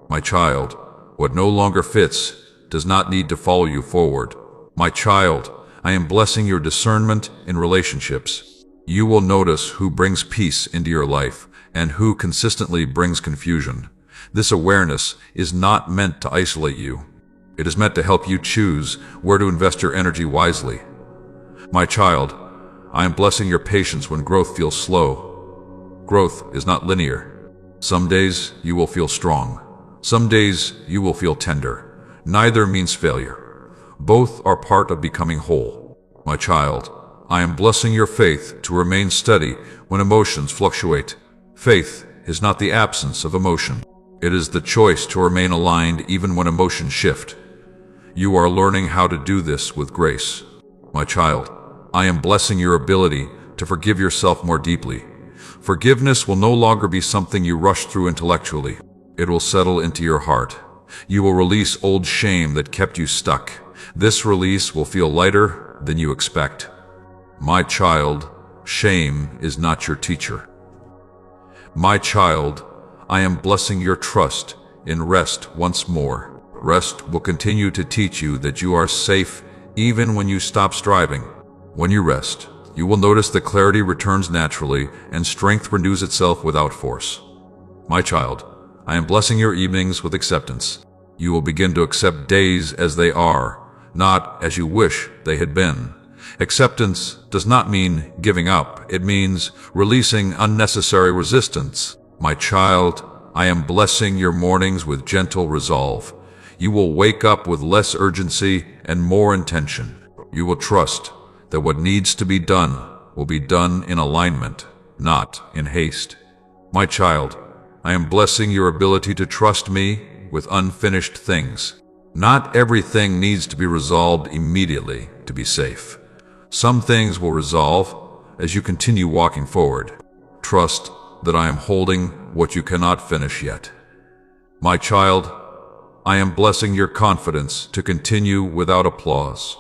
My child, what no longer fits does not need to follow you forward. My child, I am blessing your discernment in relationships. You will notice who brings peace into your life and who consistently brings confusion. This awareness is not meant to isolate you. It is meant to help you choose where to invest your energy wisely. My child, I am blessing your patience when growth feels slow. Growth is not linear. Some days you will feel strong. Some days you will feel tender. Neither means failure. Both are part of becoming whole. My child, I am blessing your faith to remain steady when emotions fluctuate. Faith is not the absence of emotion. It is the choice to remain aligned even when emotions shift. You are learning how to do this with grace. My child, I am blessing your ability to forgive yourself more deeply. Forgiveness will no longer be something you rush through intellectually. It will settle into your heart. You will release old shame that kept you stuck. This release will feel lighter than you expect. My child, shame is not your teacher. My child, I am blessing your trust in rest once more. Rest will continue to teach you that you are safe even when you stop striving. When you rest, you will notice that clarity returns naturally and strength renews itself without force. My child, I am blessing your evenings with acceptance. You will begin to accept days as they are, not as you wish they had been. Acceptance does not mean giving up. It means releasing unnecessary resistance. My child, I am blessing your mornings with gentle resolve. You will wake up with less urgency and more intention. You will trust that what needs to be done will be done in alignment, not in haste. My child, I am blessing your ability to trust me with unfinished things. Not everything needs to be resolved immediately to be safe. Some things will resolve as you continue walking forward. Trust that I am holding what you cannot finish yet. My child, I am blessing your confidence to continue without applause.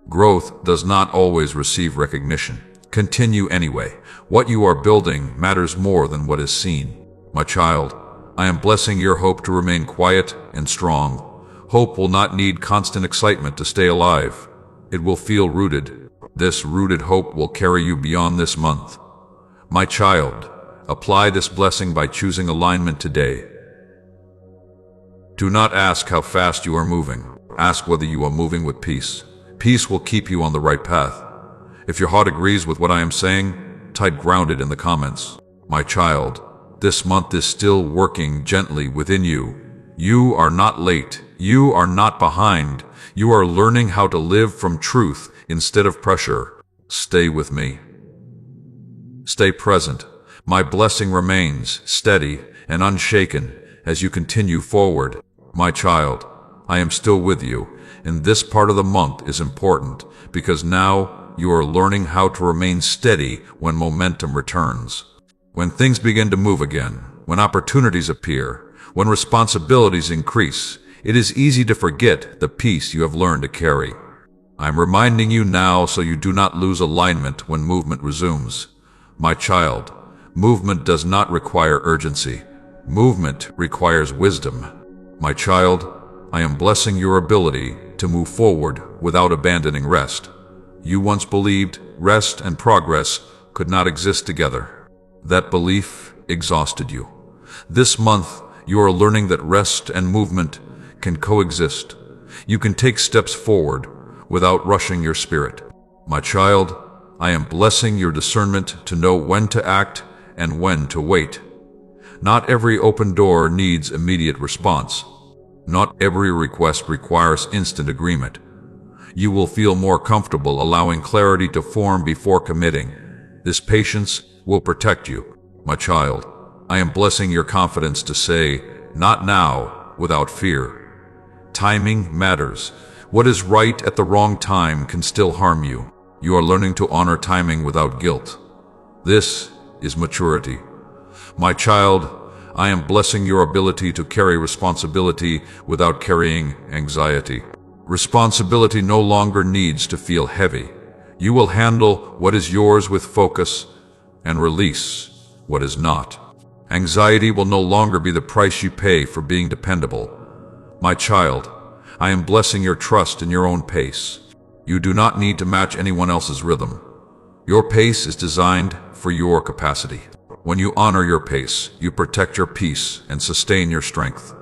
Growth does not always receive recognition. Continue anyway. What you are building matters more than what is seen. My child, I am blessing your hope to remain quiet and strong. Hope will not need constant excitement to stay alive. It will feel rooted. This rooted hope will carry you beyond this month. My child, apply this blessing by choosing alignment today. Do not ask how fast you are moving. Ask whether you are moving with peace. Peace will keep you on the right path. If your heart agrees with what I am saying, type grounded in the comments. My child, this month is still working gently within you. You are not late. You are not behind. You are learning how to live from truth instead of pressure. Stay with me. Stay present. My blessing remains steady and unshaken as you continue forward. My child, I am still with you, and this part of the month is important because now you are learning how to remain steady when momentum returns. When things begin to move again, when opportunities appear, when responsibilities increase, it is easy to forget the peace you have learned to carry. I am reminding you now so you do not lose alignment when movement resumes. My child, movement does not require urgency. Movement requires wisdom. My child, I am blessing your ability to move forward without abandoning rest. You once believed rest and progress could not exist together. That belief exhausted you. This month, you are learning that rest and movement can coexist. You can take steps forward without rushing your spirit. My child, I am blessing your discernment to know when to act and when to wait. Not every open door needs immediate response. Not every request requires instant agreement. You will feel more comfortable allowing clarity to form before committing. This patience will protect you. My child, I am blessing your confidence to say, not now, without fear. Timing matters. What is right at the wrong time can still harm you. You are learning to honor timing without guilt. This is maturity. My child, I am blessing your ability to carry responsibility without carrying anxiety. Responsibility no longer needs to feel heavy. You will handle what is yours with focus and release what is not. Anxiety will no longer be the price you pay for being dependable. My child, I am blessing your trust in your own pace. You do not need to match anyone else's rhythm. Your pace is designed for your capacity. When you honor your pace, you protect your peace and sustain your strength.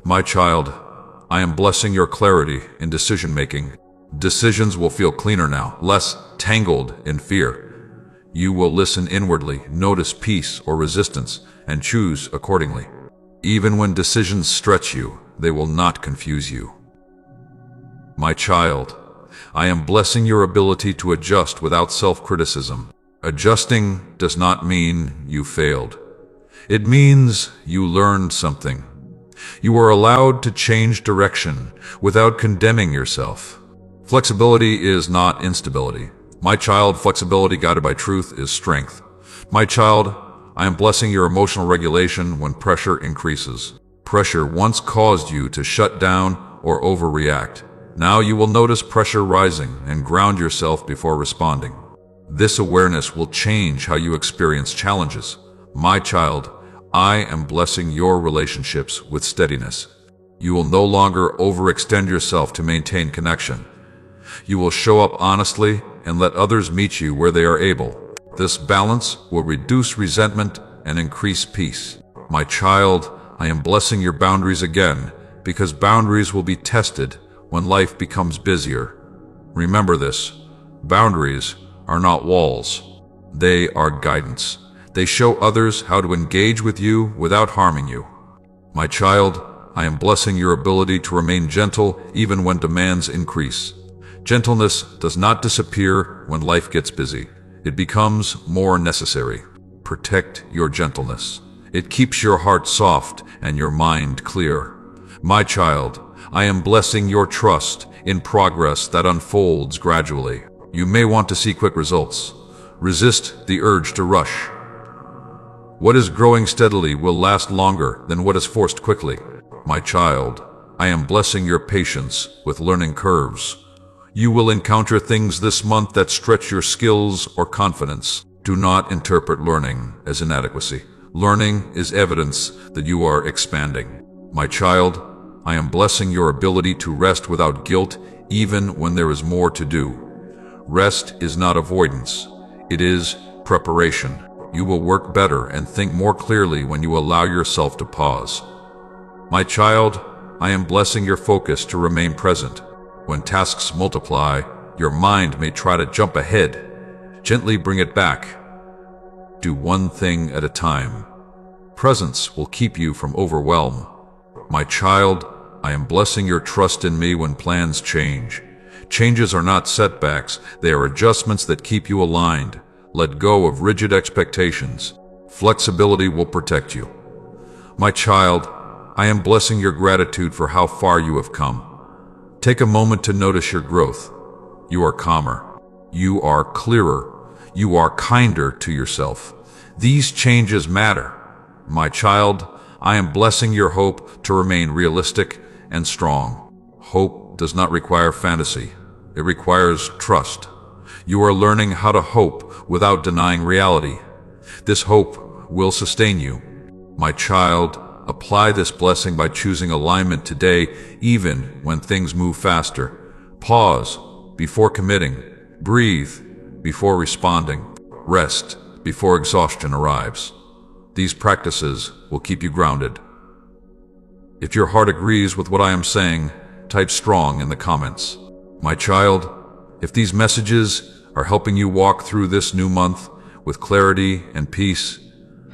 My child, I am blessing your clarity in decision-making. Decisions will feel cleaner now, less tangled in fear. You will listen inwardly, notice peace or resistance, and choose accordingly. Even when decisions stretch you, they will not confuse you. My child, I am blessing your ability to adjust without self-criticism. Adjusting does not mean you failed. It means you learned something. You are allowed to change direction without condemning yourself. Flexibility is not instability. My child, flexibility guided by truth is strength. My child, I am blessing your emotional regulation when pressure increases. Pressure once caused you to shut down or overreact. Now you will notice pressure rising and ground yourself before responding. This awareness will change how you experience challenges. My child, I am blessing your relationships with steadiness. You will no longer overextend yourself to maintain connection. You will show up honestly and let others meet you where they are able. This balance will reduce resentment and increase peace. My child, I am blessing your boundaries again, because boundaries will be tested when life becomes busier. Remember this, boundaries are not walls. They are guidance. They show others how to engage with you without harming you. My child, I am blessing your ability to remain gentle even when demands increase. Gentleness does not disappear when life gets busy. It becomes more necessary. Protect your gentleness. It keeps your heart soft and your mind clear. My child, I am blessing your trust in progress that unfolds gradually. You may want to see quick results. Resist the urge to rush. What is growing steadily will last longer than what is forced quickly. My child, I am blessing your patience with learning curves. You will encounter things this month that stretch your skills or confidence. Do not interpret learning as inadequacy. Learning is evidence that you are expanding. My child, I am blessing your ability to rest without guilt even when there is more to do. Rest is not avoidance. It is preparation. You will work better and think more clearly when you allow yourself to pause. My child, I am blessing your focus to remain present. When tasks multiply, your mind may try to jump ahead. Gently bring it back. Do one thing at a time. Presence will keep you from overwhelm. My child, I am blessing your trust in me when plans change. Changes are not setbacks, they are adjustments that keep you aligned. Let go of rigid expectations. Flexibility will protect you. My child, I am blessing your gratitude for how far you have come. Take a moment to notice your growth. You are calmer. You are clearer. You are kinder to yourself. These changes matter. My child, I am blessing your hope to remain realistic and strong. Hope does not require fantasy. It requires trust. You are learning how to hope without denying reality. This hope will sustain you. My child, apply this blessing by choosing alignment today, even when things move faster. Pause before committing. Breathe before responding. Rest before exhaustion arrives. These practices will keep you grounded. If your heart agrees with what I am saying, type strong in the comments. My child, if these messages are helping you walk through this new month with clarity and peace,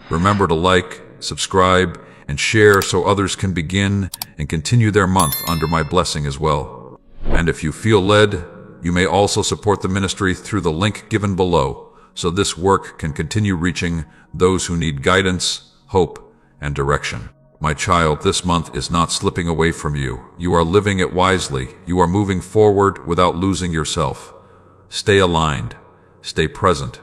remember to like, subscribe, and share so others can begin and continue their month under my blessing as well. And if you feel led, you may also support the ministry through the link given below, so this work can continue reaching those who need guidance, hope, and direction. My child, this month is not slipping away from you. You are living it wisely. You are moving forward without losing yourself. Stay aligned, stay present,